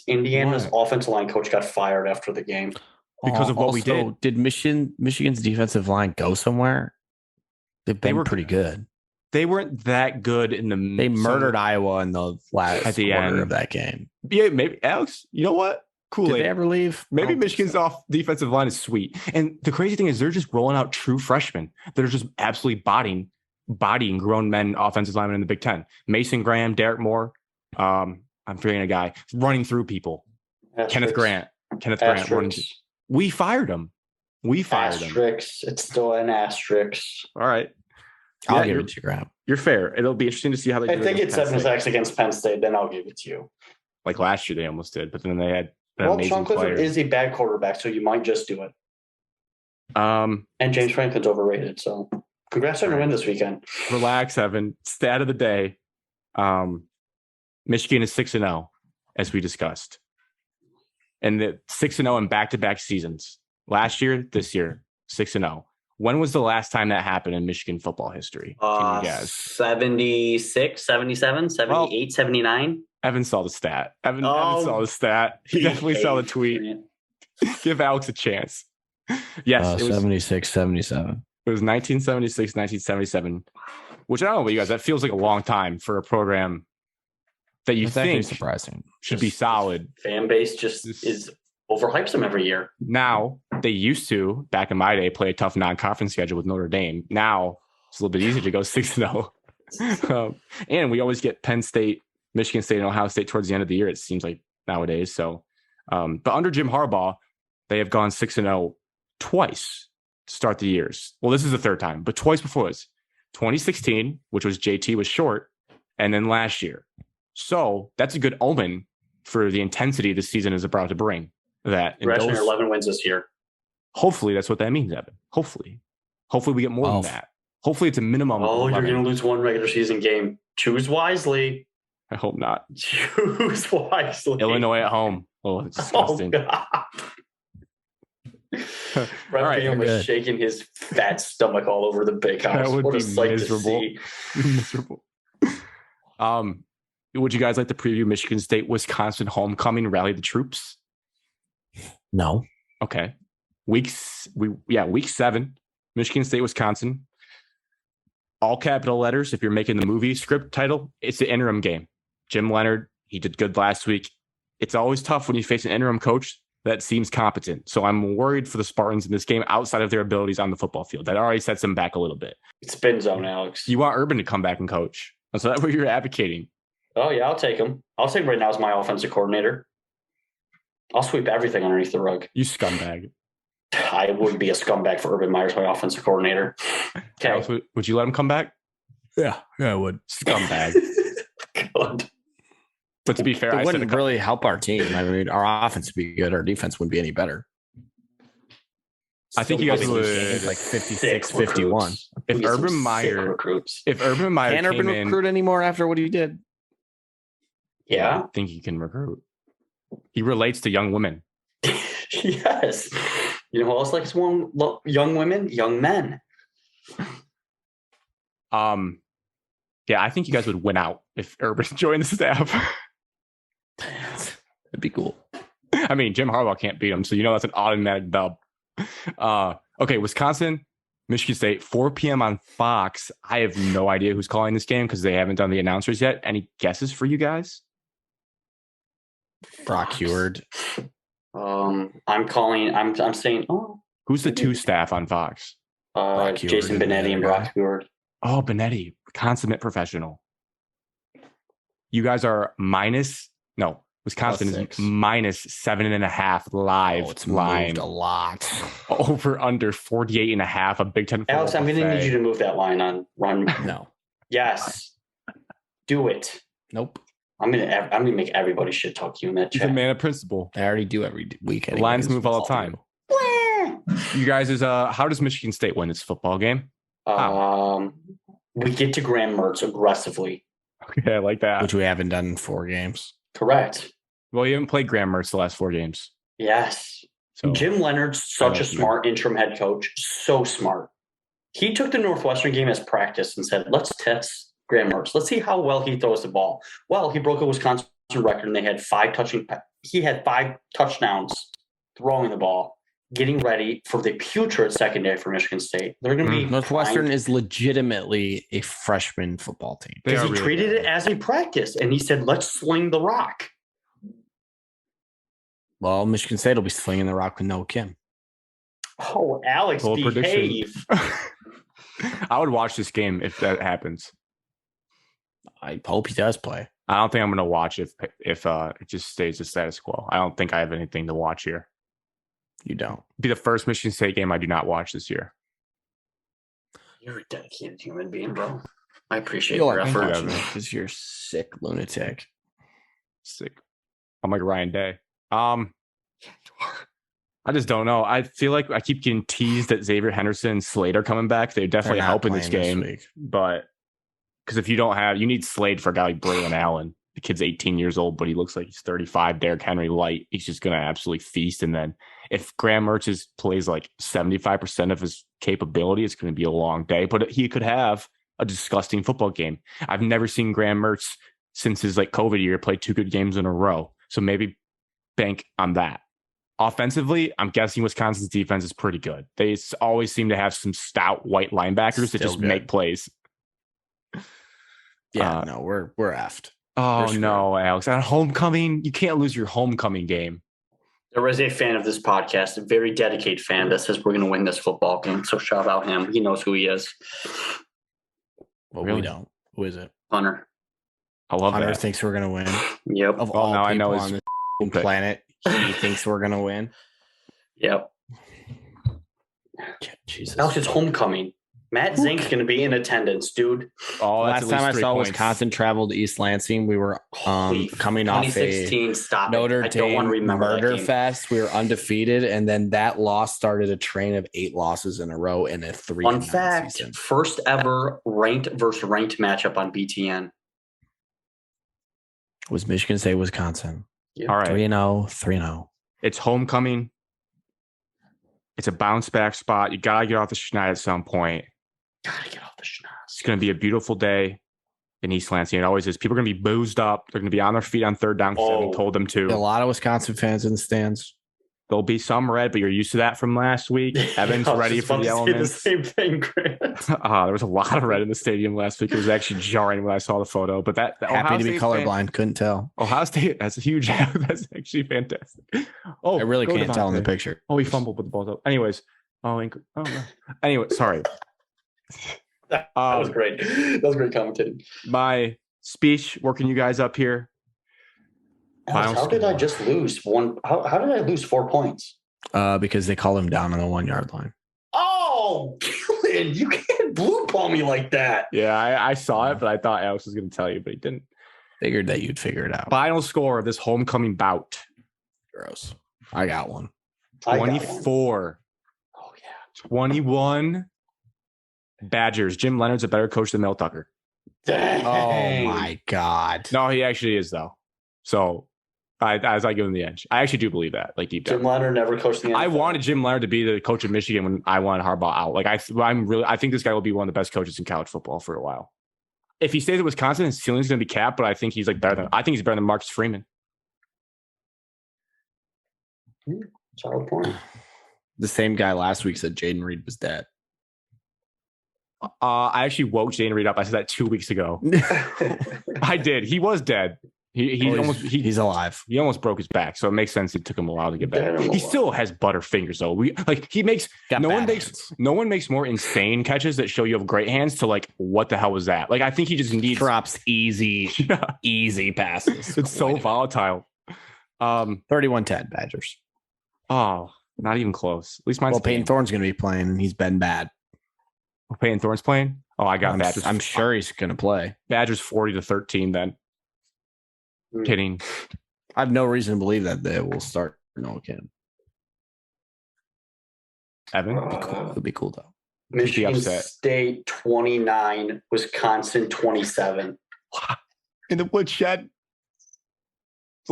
Indiana's offensive line coach got fired after the game. Because of what we did. Did Michigan's defensive line go somewhere? They've been pretty good. They weren't that good in the. They murdered Iowa in the last at the quarter end of that game. Yeah, maybe Alex. You know what? Kool-Aid. Did they ever leave? Maybe Michigan's off defensive line is sweet. And the crazy thing is they're just rolling out true freshmen that are just absolutely bodying grown men offensive linemen in the Big Ten. Mason Graham, Derek Moore. I'm forgetting a guy running through people. Kenneth Grant. We fired him. It's still an asterisk. All right. I'll give it to you, Graham. You're fair. It'll be interesting to see how they do. I think it's 7 sacks against Penn State. Then I'll give it to you. Like last year, they almost did, but then they had Sean Clifford is a bad quarterback, so you might just do it. And James Franklin's overrated. So congrats on your win this weekend. Relax, Evan. Stat of the day. Michigan is 6-0, as we discussed. And the 6-0 in back-to-back seasons. Last year, this year, 6-0. When was the last time that happened in Michigan football history? Can you guess? 76, 77, 78, 79. Evan saw the stat. Evan saw the stat. He definitely saw the tweet. Give Alex a chance. Yes. It was 76, 77. It was 1976, 1977, which I don't know about you guys. That feels like a long time for a program that you think surprising should be solid. Fan base just is overhypes them every year. Now, they used to, back in my day, play a tough non-conference schedule with Notre Dame. Now, it's a little bit easier to go 6-0. And we always get Penn State, Michigan State, and Ohio State towards the end of the year, it seems like nowadays. So, but under Jim Harbaugh, they have gone 6-0 twice to start the years. Well, this is the third time, but twice before this. 2016, which was JT was short, and then last year. So that's a good omen for the intensity this season is about to bring. That 11 wins this year. Hopefully that's what that means, Evan. Hopefully we get more than that. Hopefully it's a minimum. Oh, you're going to lose one regular season game. Choose wisely. I hope not. Choose wisely. Illinois at home. Oh, it's disgusting. Oh, God. Brett was shaking his fat stomach all over the big house. That would what be a sight miserable. to see. Miserable. Would you guys like to preview Michigan State, Wisconsin homecoming, rally the troops? No. Okay. Week 7, Michigan State, Wisconsin. All capital letters. If you're making the movie script title, it's the interim game. Jim Leonard, he did good last week. It's always tough when you face an interim coach that seems competent. So I'm worried for the Spartans in this game outside of their abilities on the football field. That already sets them back a little bit. It's spin zone, Alex. You want Urban to come back and coach. So that's what you're advocating. Oh, yeah, I'll take him. I'll take him right now as my offensive coordinator. I'll sweep everything underneath the rug. You scumbag. I would be a scumbag for Urban Meyer's my offensive coordinator. Okay. Would you let him come back? Yeah, I would. Scumbag. God. But to be fair, it wouldn't really help our team. I mean, our offense would be good. Our defense wouldn't be any better. I think you guys would like 56, 51. If Urban Meyer can Urban recruit anymore after what he did? Yeah. I think he can recruit. He relates to young women. Yes. You know who else likes young women? Young men. Yeah, I think you guys would win out if Urban joined the staff. That'd be cool. I mean, Jim Harbaugh can't beat him, so that's an automatic dub. Okay, Wisconsin, Michigan State, 4 p.m. on Fox. I have no idea who's calling this game because they haven't done the announcers yet. Any guesses for you guys? Brock Heward. I'm saying. Oh, who's the two staff on Fox? Jason Benetti and Brock Heward. Oh, Benetti, consummate professional. You guys are Wisconsin is minus 7.5 live. It's line. Moved a lot. Over under 48.5. A Big Ten. Alex, I'm going to need you to move that line on run. No. Yes. Do it. Nope. I'm gonna make everybody shit talk you in that chat. He's a man of principle. I already do every week. The lines move all the time. You guys how does Michigan State win this football game? We get to Graham Mertz aggressively. Okay, I like that. Which we haven't done in 4 games. Correct. Well, you haven't played Graham Mertz the last 4 games. Yes. So Jim Leonard's such a smart interim head coach. So smart. He took the Northwestern game as practice and said, let's test Graham Mertz. Let's see how well he throws the ball. Well, he broke a Wisconsin record and they had 5 touchdowns throwing the ball, getting ready for the putrid secondary for Michigan State. They're going to be Northwestern is legitimately a freshman football team. Because he treated it as a practice and he said, let's sling the rock. Well, Michigan State will be slinging the rock with no Kim. Oh, Alex, behave. I would watch this game if that happens. I hope he does play. I don't think I'm going to watch if it just stays the status quo. I don't think I have anything to watch here. You don't. It'll be the first Michigan State game I do not watch this year. You're a dedicated human being, bro. I appreciate your effort. Because you're sick lunatic. Sick. I'm like Ryan Day. I just don't know. I feel like I keep getting teased that Xavier Henderson and Slade are coming back. They're definitely helping this game. But because if you don't you need Slade for a guy like Braylon Allen. The kid's 18 years old, but he looks like he's 35. Derrick Henry light. He's just going to absolutely feast. And then if Graham Mertz plays like 75% of his capability, it's going to be a long day. But he could have a disgusting football game. I've never seen Graham Mertz since his COVID year play 2 good games in a row. So maybe bank on that. Offensively, I'm guessing Wisconsin's defense is pretty good. They always seem to have some stout white linebackers that just make plays. Yeah, no, we're effed. Oh, no, Alex. At homecoming, you can't lose your homecoming game. There was a fan of this podcast, a very dedicated fan that says we're going to win this football game. So shout out him. He knows who he is. Well, really? We don't. Who is it? Hunter. I love Hunter that. thinks we're going to win. Yep. Of all people I know on this planet, he thinks we're going to win. Yep. Jesus. Alex, it's homecoming. Matt Zink's going to be in attendance, dude. Oh, last time I saw Wisconsin travel to East Lansing, we were coming off a Notre Dame murder fest. We were undefeated, and then that loss started a train of 8 losses in a row in a 3-9 Fun fact, season. First ever ranked versus ranked matchup on BTN. Was Michigan State, Wisconsin. Yep. All right. 3-0, 3-0. It's homecoming. It's a bounce back spot. You got to get off the schneid at some point. Gotta get off the schneid. It's going to be a beautiful day in East Lansing. It always is. People are going to be boozed up. They're going to be on their feet on third down because they told them to. A lot of Wisconsin fans in the stands. There'll be some red, but you're used to that from last week. Evan's ready for the elements. The same thing, Grant. There was a lot of red in the stadium last week. It was actually jarring when I saw the photo. But that happy to be colorblind, couldn't tell. Ohio State, that's a huge. That's actually fantastic. Oh, I really can't tell in the picture. Oh, he fumbled with the ball up. Anyways, no. Anyway, sorry. That was great. That was great commentating. My speech, working you guys up here. Alex, how did I just lose one? How did I lose 4 points? Because they call him down on the 1-yard line. Oh, Gillen, you can't blue ball me like that. Yeah, I saw it, but I thought Alex was going to tell you, but he didn't. Figured that you'd figure it out. Final score of this homecoming bout. Gross. I got one. 24. Oh, yeah. 21. Badgers. Jim Leonard's a better coach than Mel Tucker. Dang. Oh, my God. No, he actually is, though. So I give him the edge. I actually do believe that, like deep down. Jim Leonard never coached the NFL. I wanted Jim Leonard to be the coach of Michigan when I wanted Harbaugh out. Like I think this guy will be one of the best coaches in college football for a while. If he stays at Wisconsin, his ceiling's going to be capped, but I think he's like better than Marcus Freeman. Solid point. The same guy last week said Jaden Reed was dead. I actually woke Jaden Reed up. I said that 2 weeks ago. I did. He was dead. He's alive. He almost broke his back, so it makes sense it took him a while to get back. He still has butter fingers though. No one makes more insane catches that show you have great hands to like what the hell was that? Like I think he just needs drops easy passes. It's so volatile. 31-10 Badgers. Oh, not even close. At least mine's Peyton Thorne's going to be playing, and he's been bad. Peyton Thorne's playing? Oh, I got Badgers. I'm sure he's going to play. Badgers 40-13 then. Kidding. I have no reason to believe that they will start Noah Kim. Evan? It'd be cool though. Michigan State 29, Wisconsin 27. In the woodshed.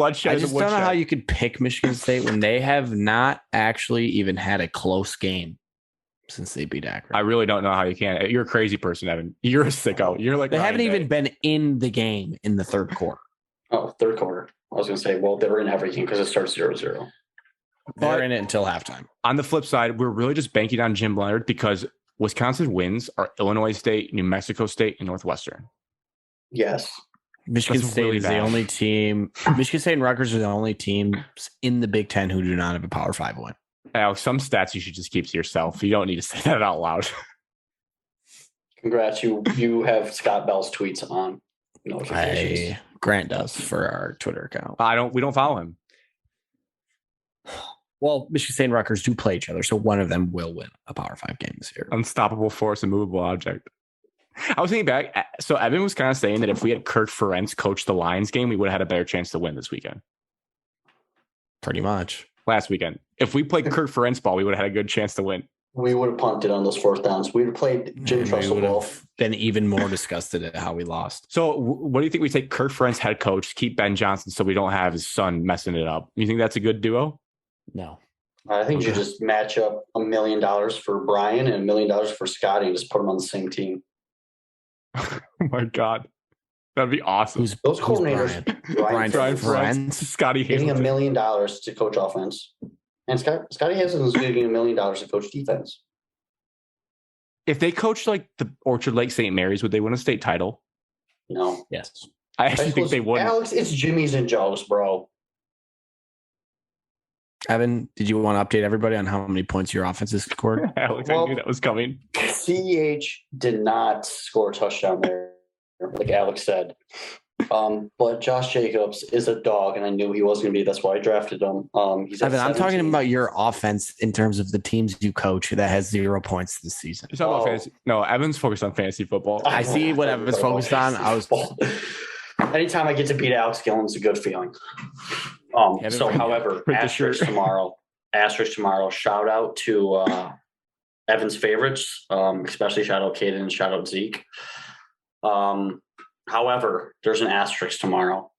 I just don't know how you could pick Michigan State when they have not actually even had a close game since they beat Akron. I really don't know how you can. You're a crazy person, Evan. You're a sicko. You're like they haven't even been in the game in the third quarter. Oh, third quarter. I was going to say, well, they were in everything because it starts 0-0. They're in it until halftime. On the flip side, we're really just banking on Jim Leonard because Wisconsin wins are Illinois State, New Mexico State, and Northwestern. Yes. Michigan State is the only team. Michigan State and Rutgers are the only teams in the Big Ten who do not have a Power 5 win. Alex, some stats you should just keep to yourself. You don't need to say that out loud. Congrats. You have Scott Bell's tweets on notifications. Grant does for our Twitter account. We don't follow him. Well, Michigan State and Rutgers do play each other, so one of them will win a Power 5 game this year. Unstoppable force, immovable object. I was thinking back. So Evan was kind of saying that if we had Kirk Ferentz coach the Lions game, we would have had a better chance to win this weekend. Pretty much. Last weekend. If we played Kirk Ferentz ball, we would have had a good chance to win. We would have punted on those fourth downs. We would have played Jim Tressel ball. Been even more disgusted at how we lost. So what do you think we take Kirk Ferentz head coach, keep Ben Johnson so we don't have his son messing it up? You think that's a good duo? No. I think you just match up $1 million for Brian and $1 million for Scotty and just put them on the same team. Oh my God. That'd be awesome. Those coordinators, Brian Ferentz, Scotty getting $1 million to coach offense. And Scotty Hazelton is getting $1 million to coach defense. If they coached like the Orchard Lake St. Mary's, would they win a state title? No. Yes. I actually think they would. Alex, it's Jimmy's and Joe's, bro. Evan, did you want to update everybody on how many points your offense has scored? Alex, I knew that was coming. CEH did not score a touchdown there, like Alex said. But Josh Jacobs is a dog, and I knew he was going to be. That's why I drafted him. Evan, I'm talking about your offense in terms of the teams you coach that has 0 points this season. You're talking about fantasy. No, Evan's focused on fantasy football. I see what Evan's focused on. Anytime I get to beat Alex Gillen, it's a good feeling. However, asterisk tomorrow. Shout out to Evan's favorites, especially shout out Caden and shout out Zeke. However, there's an asterisk tomorrow.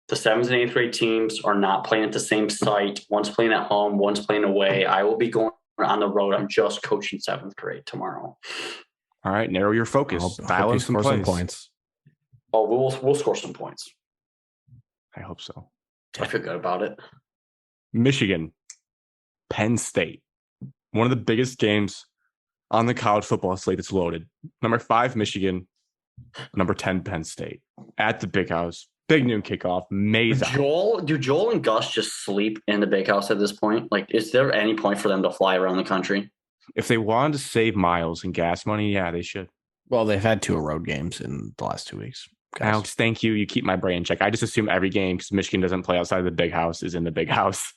The 7th and 8th grade teams are not playing at the same site. One's playing at home, one's playing away. I will be going on the road. I'm just coaching 7th grade tomorrow. All right, narrow your focus. Dial in some points. Oh, we'll score some points. I hope so. I feel good about it. Michigan, Penn State. One of the biggest games on the college football slate that's loaded. Number 5, Michigan. Number 10, Penn State. At the Big House. Big noon kickoff. Do Joel and Gus just sleep in the Big House at this point? Like, is there any point for them to fly around the country? If they wanted to save miles and gas money, yeah, they should. Well, they've had 2 road games in the last 2 weeks. Guys. Alex, thank you. You keep my brain in check. I just assume every game, because Michigan doesn't play outside of the Big House, is in the Big House.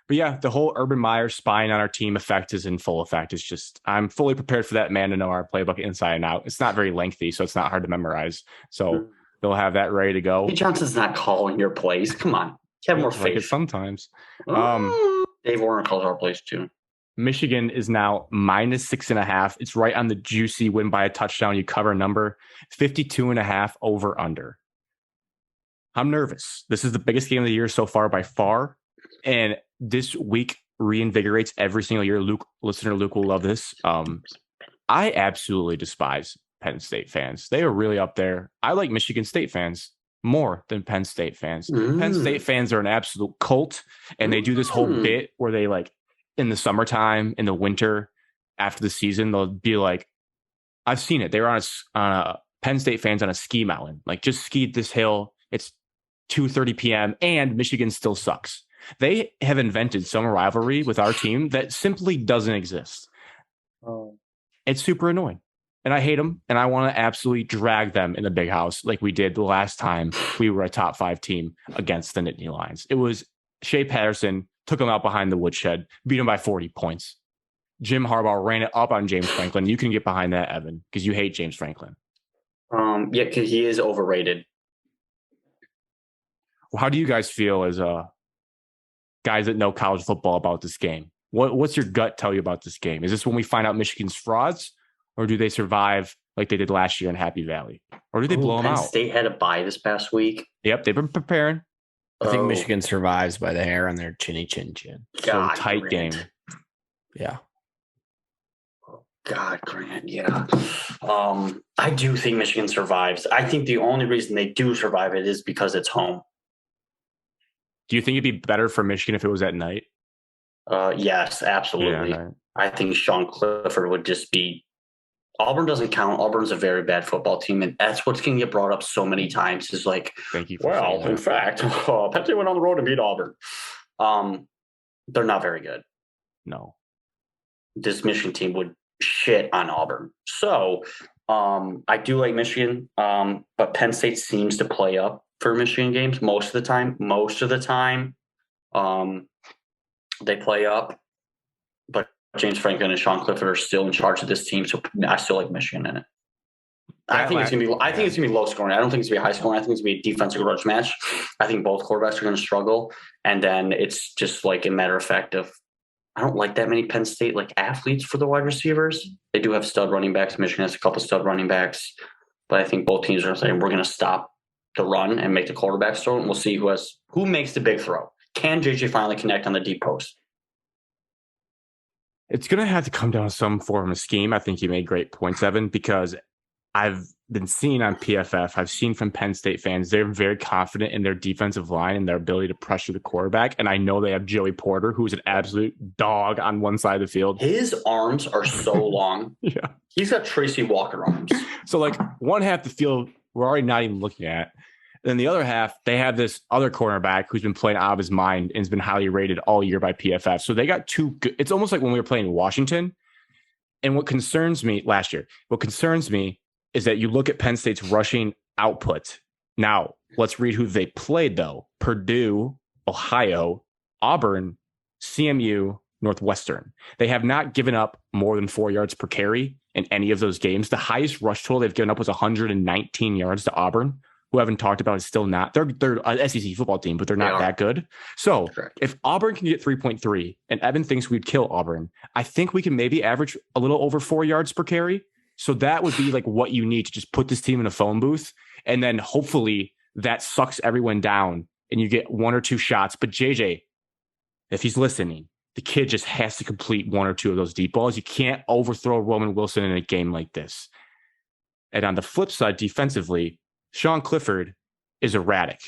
But yeah, the whole Urban Meyer spying on our team effect is in full effect. It's just, I'm fully prepared for that man to know our playbook inside and out. It's not very lengthy, so it's not hard to memorize. So they'll have that ready to go. Hey, Johnson's not calling your plays. Come on. Have more faith. Like sometimes. Dave Warner calls our plays too. Michigan is now -6.5. It's right on the juicy win by a touchdown. You cover number 52.5 over under. I'm nervous. This is the biggest game of the year so far by far. And this week reinvigorates every single year. Listener Luke will love this. I absolutely despise Penn State fans. They are really up there. I like Michigan State fans more than Penn State fans. Penn State fans are an absolute cult, and they do this whole bit where they like in the summertime, in the winter, after the season, they'll be like, I've seen it. They were on a Penn State fans on a ski mountain, like just skied this hill. It's 2:30 p.m. and Michigan still sucks. They have invented some rivalry with our team that simply doesn't exist. Oh. It's super annoying. And I hate them. And I want to absolutely drag them in the big house like we did the last time we were a top 5 team against the Nittany Lions. It was Shea Patterson, took them out behind the woodshed, beat them by 40 points. Jim Harbaugh ran it up on James Franklin. You can get behind that, Evan, because you hate James Franklin. Yeah, because he is overrated. Well, how do you guys feel as guys that know college football about this game? What's your gut tell you about this game? Is this when we find out Michigan's frauds, or do they survive like they did last year in Happy Valley? Or do they blow them Penn out? State had a bye this past week. Yep, they've been preparing. I think Michigan survives by the hair on their chinny chin chin. So tight game. Yeah. God, Grant, yeah. I do think Michigan survives. I think the only reason they do survive it is because it's home. Do you think it'd be better for Michigan if it was at night? Yes, absolutely. Yeah, I think Sean Clifford would just be. Auburn doesn't count. Auburn's a very bad football team, and that's what's going to get brought up so many times. Is like, thank you. In fact, Penn State went on the road and beat Auburn. They're not very good. No, this Michigan team would shit on Auburn. So I do like Michigan, but Penn State seems to play up for Michigan games most of the time. They play up, but James Franklin and Sean Clifford are still in charge of this team, so I still like Michigan in it. I think it's gonna be low scoring. I don't think it's gonna be high scoring. I think it's gonna be a defensive grudge match. I think both quarterbacks are gonna struggle, and then it's just like a matter of fact of I don't like that many Penn State like athletes for the wide receivers. They do have stud running backs. Michigan has a couple stud running backs, but I think both teams are saying we're gonna stop the run and make the quarterbacks throw, and we'll see who makes the big throw. Can JJ finally connect on the deep post? It's going to have to come down to some form of scheme. I think you made great points, Evan, because I've been seeing on PFF, I've seen from Penn State fans, they're very confident in their defensive line and their ability to pressure the quarterback. And I know they have Joey Porter, who's an absolute dog on one side of the field. His arms are so long. Yeah. He's got Tracy Walker arms. So like one half the field, we're already not even looking at. Then the other half, they have this other cornerback who's been playing out of his mind and has been highly rated all year by PFF. So they got two good. It's almost like when we were playing Washington. And what concerns me is that you look at Penn State's rushing output. Now, let's read who they played, though. Purdue, Ohio, Auburn, CMU, Northwestern. They have not given up more than 4 yards per carry in any of those games. The highest rush total they've given up was 119 yards to Auburn, who I haven't talked about is still not. They're an SEC football team, but they're not that good. So Correct. If Auburn can get 3.3 and Evan thinks we'd kill Auburn, I think we can maybe average a little over 4 yards per carry. So that would be like what you need to just put this team in a phone booth. And then hopefully that sucks everyone down and you get 1 or 2 shots. But JJ, if he's listening, the kid just has to complete 1 or 2 of those deep balls. You can't overthrow Roman Wilson in a game like this. And on the flip side, defensively, Sean Clifford is erratic.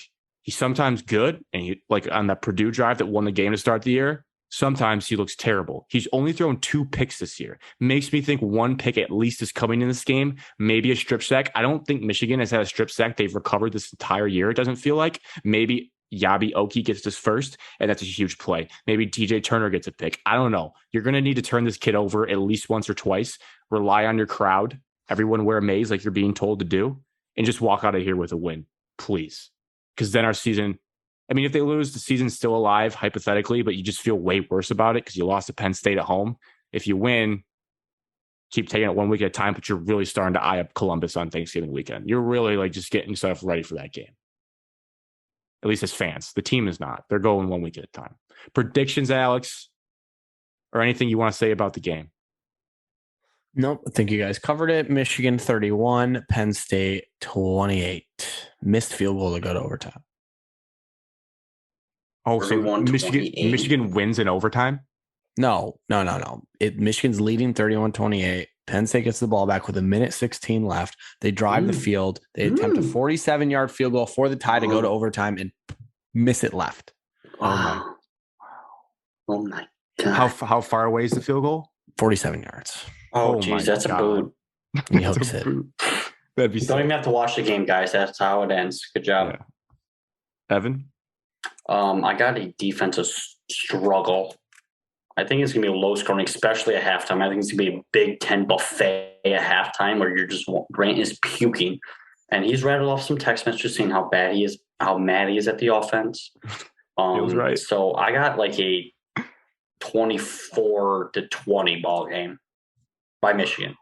He's sometimes good, and he like on that Purdue drive that won the game to start the year, sometimes he looks terrible. He's only thrown 2 picks this year. Makes me think 1 pick at least is coming in this game, maybe a strip sack. I don't think Michigan has had a strip sack they've recovered this entire year. It doesn't feel like. Maybe Yabi Oki gets this first, and that's a huge play. Maybe TJ Turner gets a pick. I don't know. You're going to need to turn this kid over at least once or twice. Rely on your crowd. Everyone wear a maze like you're being told to do. And just walk out of here with a win, please. Because then our season, I mean, if they lose, the season's still alive, hypothetically, but you just feel way worse about it because you lost to Penn State at home. If you win, keep taking it 1 week at a time, but you're really starting to eye up Columbus on Thanksgiving weekend. You're really like just getting yourself ready for that game. At least as fans. The team is not. They're going 1 week at a time. Predictions, Alex, or anything you want to say about the game? Nope. I think you guys covered it. Michigan 31, Penn State 28. Missed field goal to go to overtime. Oh, so 31-28. Michigan wins in overtime? No. Michigan's leading 31-28. Penn State gets the ball back with 1:16 left. They drive the field. They attempt a 47-yard field goal for the tie to go to overtime and miss it left. Wow. Oh my God. How far away is the field goal? 47 yards. Oh, geez, that's a boot. He hooks it. That'd be You don't sick. even have to watch the game, guys. That's how it ends. Good job. Yeah. Evan? I got a defensive struggle. I think it's going to be a low scoring, especially at halftime. I think it's going to be a Big Ten buffet at halftime where you're just Grant is puking, and he's rattled off some text messages saying how bad he is, how mad he is at the offense. Feels right. So I got like a 24-20 ball game by Michigan.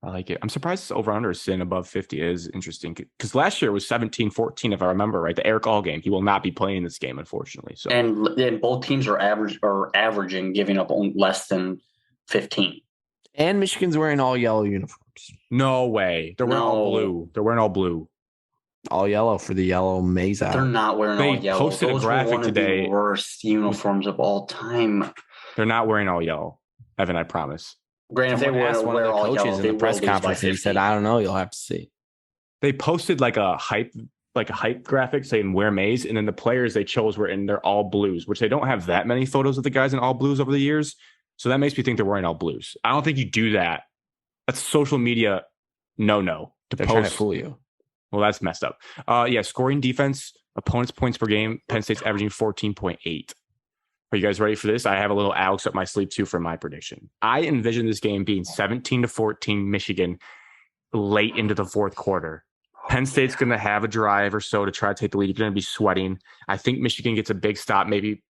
I like it. I'm surprised this over-under is sitting above 50 is interesting because last year it was 17-14, if I remember right. The Eric All game. He will not be playing this game, unfortunately. So and both teams are averaging giving up less than 15. And Michigan's wearing all yellow uniforms. No way. They're wearing all blue. They're wearing all blue. All yellow for the yellow maize out. They're not wearing all yellow. Posted a graphic were one today. Of the worst uniforms of all time. They're not wearing all yellow, Evan. I promise. Granted, if they asked one of wear the all coaches yellow, in they the press conference, and he said, "I don't know. You'll have to see." They posted like a hype graphic saying "wear maize," and then the players they chose were in their all blues, which they don't have that many photos of the guys in all blues over the years. So that makes me think they're wearing all blues. I don't think you do that. That's social media no to They're post. trying to fool you. Well, that's messed up. Scoring defense, opponents' points per game. Penn State's averaging 14.8. Are you guys ready for this? I have a little Alex up my sleeve too for my prediction. I envision this game being 17-14 Michigan late into the fourth quarter. Penn State's going to have a drive or so to try to take the lead. You're going to be sweating. I think Michigan gets a big stop. Maybe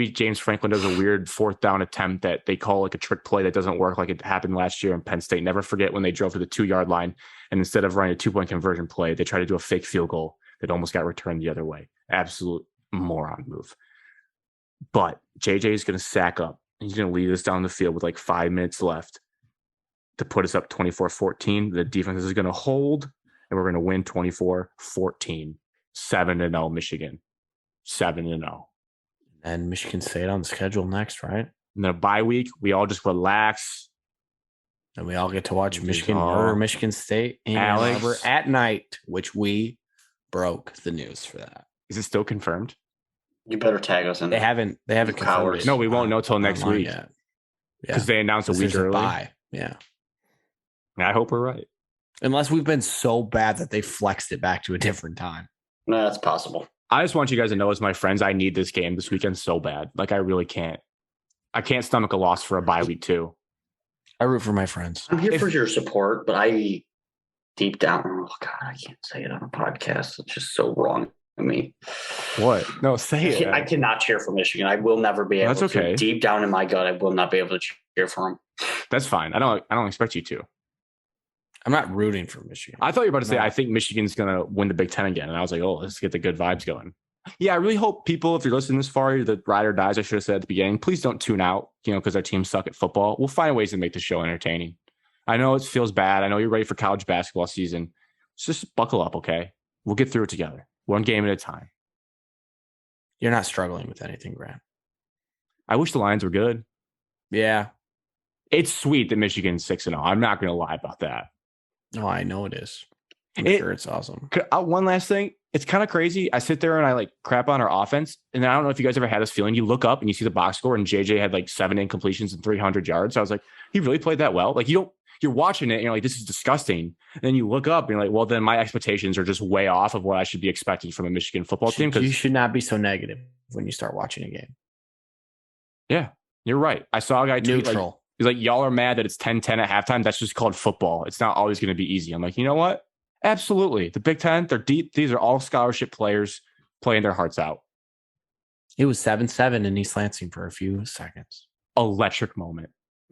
James Franklin does a weird fourth down attempt that they call like a trick play that doesn't work like it happened last year in Penn State. Never forget when they drove to the 2-yard line and instead of running a 2-point conversion play, they tried to do a fake field goal that almost got returned the other way. Absolute moron move. But JJ is going to sack up. He's going to lead us down the field with like 5 minutes left to put us up 24-14. The defense is going to hold, and we're going to win 24-14. 7-0 Michigan. 7-0. And Michigan State on the schedule next, right? And then a bye week, we all just relax. And we all get to watch Michigan murder Michigan State in Ann Arbor at night, which we broke the news for that. Is it still confirmed? You better tag us in. They haven't confirmed it. No, we won't know till next week. Yet. Because they announced a week early. Bye. Yeah. I hope we're right. Unless we've been so bad that they flexed it back to a different time. No, that's possible. I just want you guys to know, as my friends, I need this game this weekend so bad. Like, I really can't. I can't stomach a loss for a bye week, too. I root for my friends. I'm here for your support, but I deep down, oh God, I can't say it on a podcast. It's just so wrong to me. What? No, say it. I cannot cheer for Michigan. I will never be able That's okay. to. Deep down in my gut, I will not be able to cheer for them. That's fine. I don't expect you to. I'm not rooting for Michigan. I thought you were about to say, I think Michigan's going to win the Big Ten again. And I was like, oh, let's get the good vibes going. Yeah, I really hope people, if you're listening this far, the ride or dies, I should have said at the beginning, please don't tune out, because our teams suck at football. We'll find ways to make the show entertaining. I know it feels bad. I know you're ready for college basketball season. Just buckle up, okay? We'll get through it together. One game at a time. You're not struggling with anything, Grant. I wish the Lions were good. Yeah. It's sweet that Michigan's 6-0. I'm not going to lie about that. No, I know it is. I'm sure it's awesome. One last thing. It's kind of crazy. I sit there and I crap on our offense. And I don't know if you guys ever had this feeling. You look up and you see the box score and JJ had 7 incompletions and 300 yards. So I was like, he really played that well. You're watching it and you're like, this is disgusting. And then you look up and you're like, well, then my expectations are just way off of what I should be expecting from a Michigan football team. You should not be so negative when you start watching a game. Yeah, you're right. I saw a guy tweet neutral. He's like, y'all are mad that it's 10-10 at halftime. That's just called football. It's not always going to be easy. I'm like, you know what? Absolutely. The Big Ten, they're deep. These are all scholarship players playing their hearts out. It was 7-7 in East Lansing for a few seconds. Electric moment.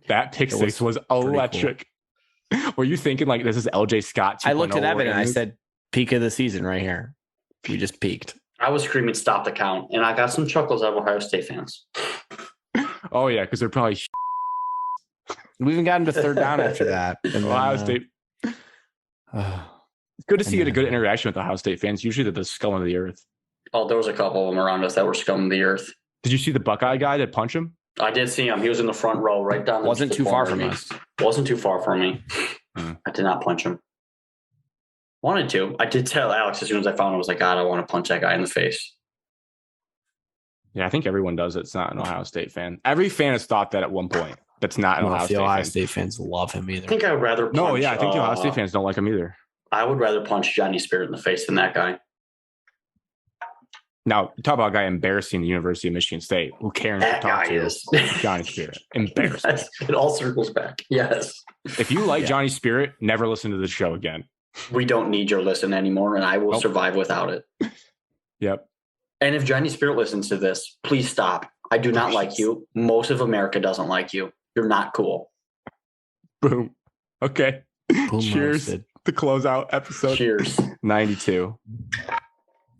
That pick six was electric. Cool. Were you thinking this is LJ Scott? I looked at Evan and I said, peak of the season right here. You just peaked. I was screaming, stop the count. And I got some chuckles out of Ohio State fans. Oh, yeah, because they're probably we even got him to third down after that. And Ohio State. It's good to see you had a good interaction with Ohio State fans. Usually they're the scum of the earth. Oh, there was a couple of them around us that were scum of the earth. Did you see the Buckeye guy that punched him? I did see him. He was in the front row, right down. Wasn't too far from us. Wasn't too far from me. I did not punch him. Wanted to. I did tell Alex as soon as I found him. I was like, God, I want to punch that guy in the face. Yeah, I think everyone does. It's not an Ohio State fan. Every fan has thought that at one point. That's not an Ohio State Ohio fan. State fans love him either. I think I would rather punch. No, yeah, I think the Ohio State fans don't like him either. I would rather punch Johnny Spirit in the face than that guy. Now, talk about a guy embarrassing the University of Michigan State. Who Karen That talk guy to? is. Johnny Spirit. Embarrassing. Yes, it all circles back. Yes. If you like Johnny Spirit, never listen to the show again. We don't need your listen anymore, and I will survive without it. Yep. And if Johnny Spirit listens to this, please stop. I do not like you. Most of America doesn't like you. You're not cool. Boom. Okay. Boom Cheers roasted. to close out episode Cheers. 92.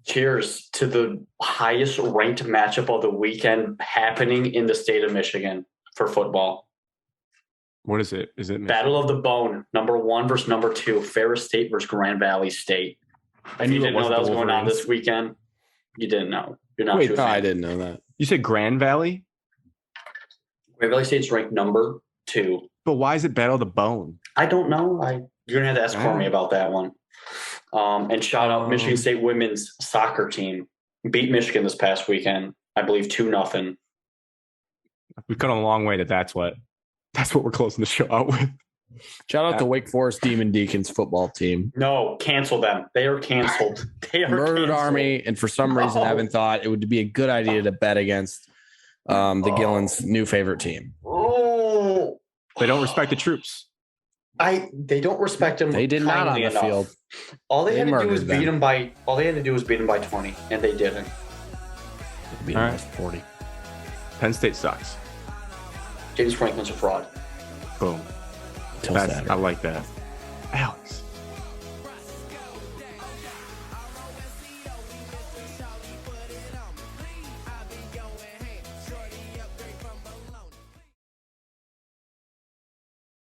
Cheers to the highest ranked matchup of the weekend happening in the state of Michigan for football. What is it? Is it Battle of the Bone, number 1 versus number 2, Ferris State versus Grand Valley State. If you didn't know that was going on this weekend, you didn't know. You're not. Wait, no, I didn't know that. You said Grand Valley? Grand Valley State's ranked number 2. But why is it Battle of the Bone? I don't know. You're gonna have to ask for me about that one. And shout out Michigan State women's soccer team beat Michigan this past weekend. I believe 2-0. We've come a long way to that's what we're closing the show out with. Shout out to Wake Forest Demon Deacons football team. No, cancel them. They are canceled. They are Murdered canceled. Army, and for some reason, Evan thought it would be a good idea to bet against the Gillens' new favorite team. Oh, They don't respect the troops. They don't respect them. They did not on the enough. field. All they had to do murdered was them. beat them by. All they had to do was beat them by 20, and they didn't. Beat All them right. by 40. Penn State sucks. James Franklin's a fraud. Boom. Till That's, Saturday. I like that. Alex.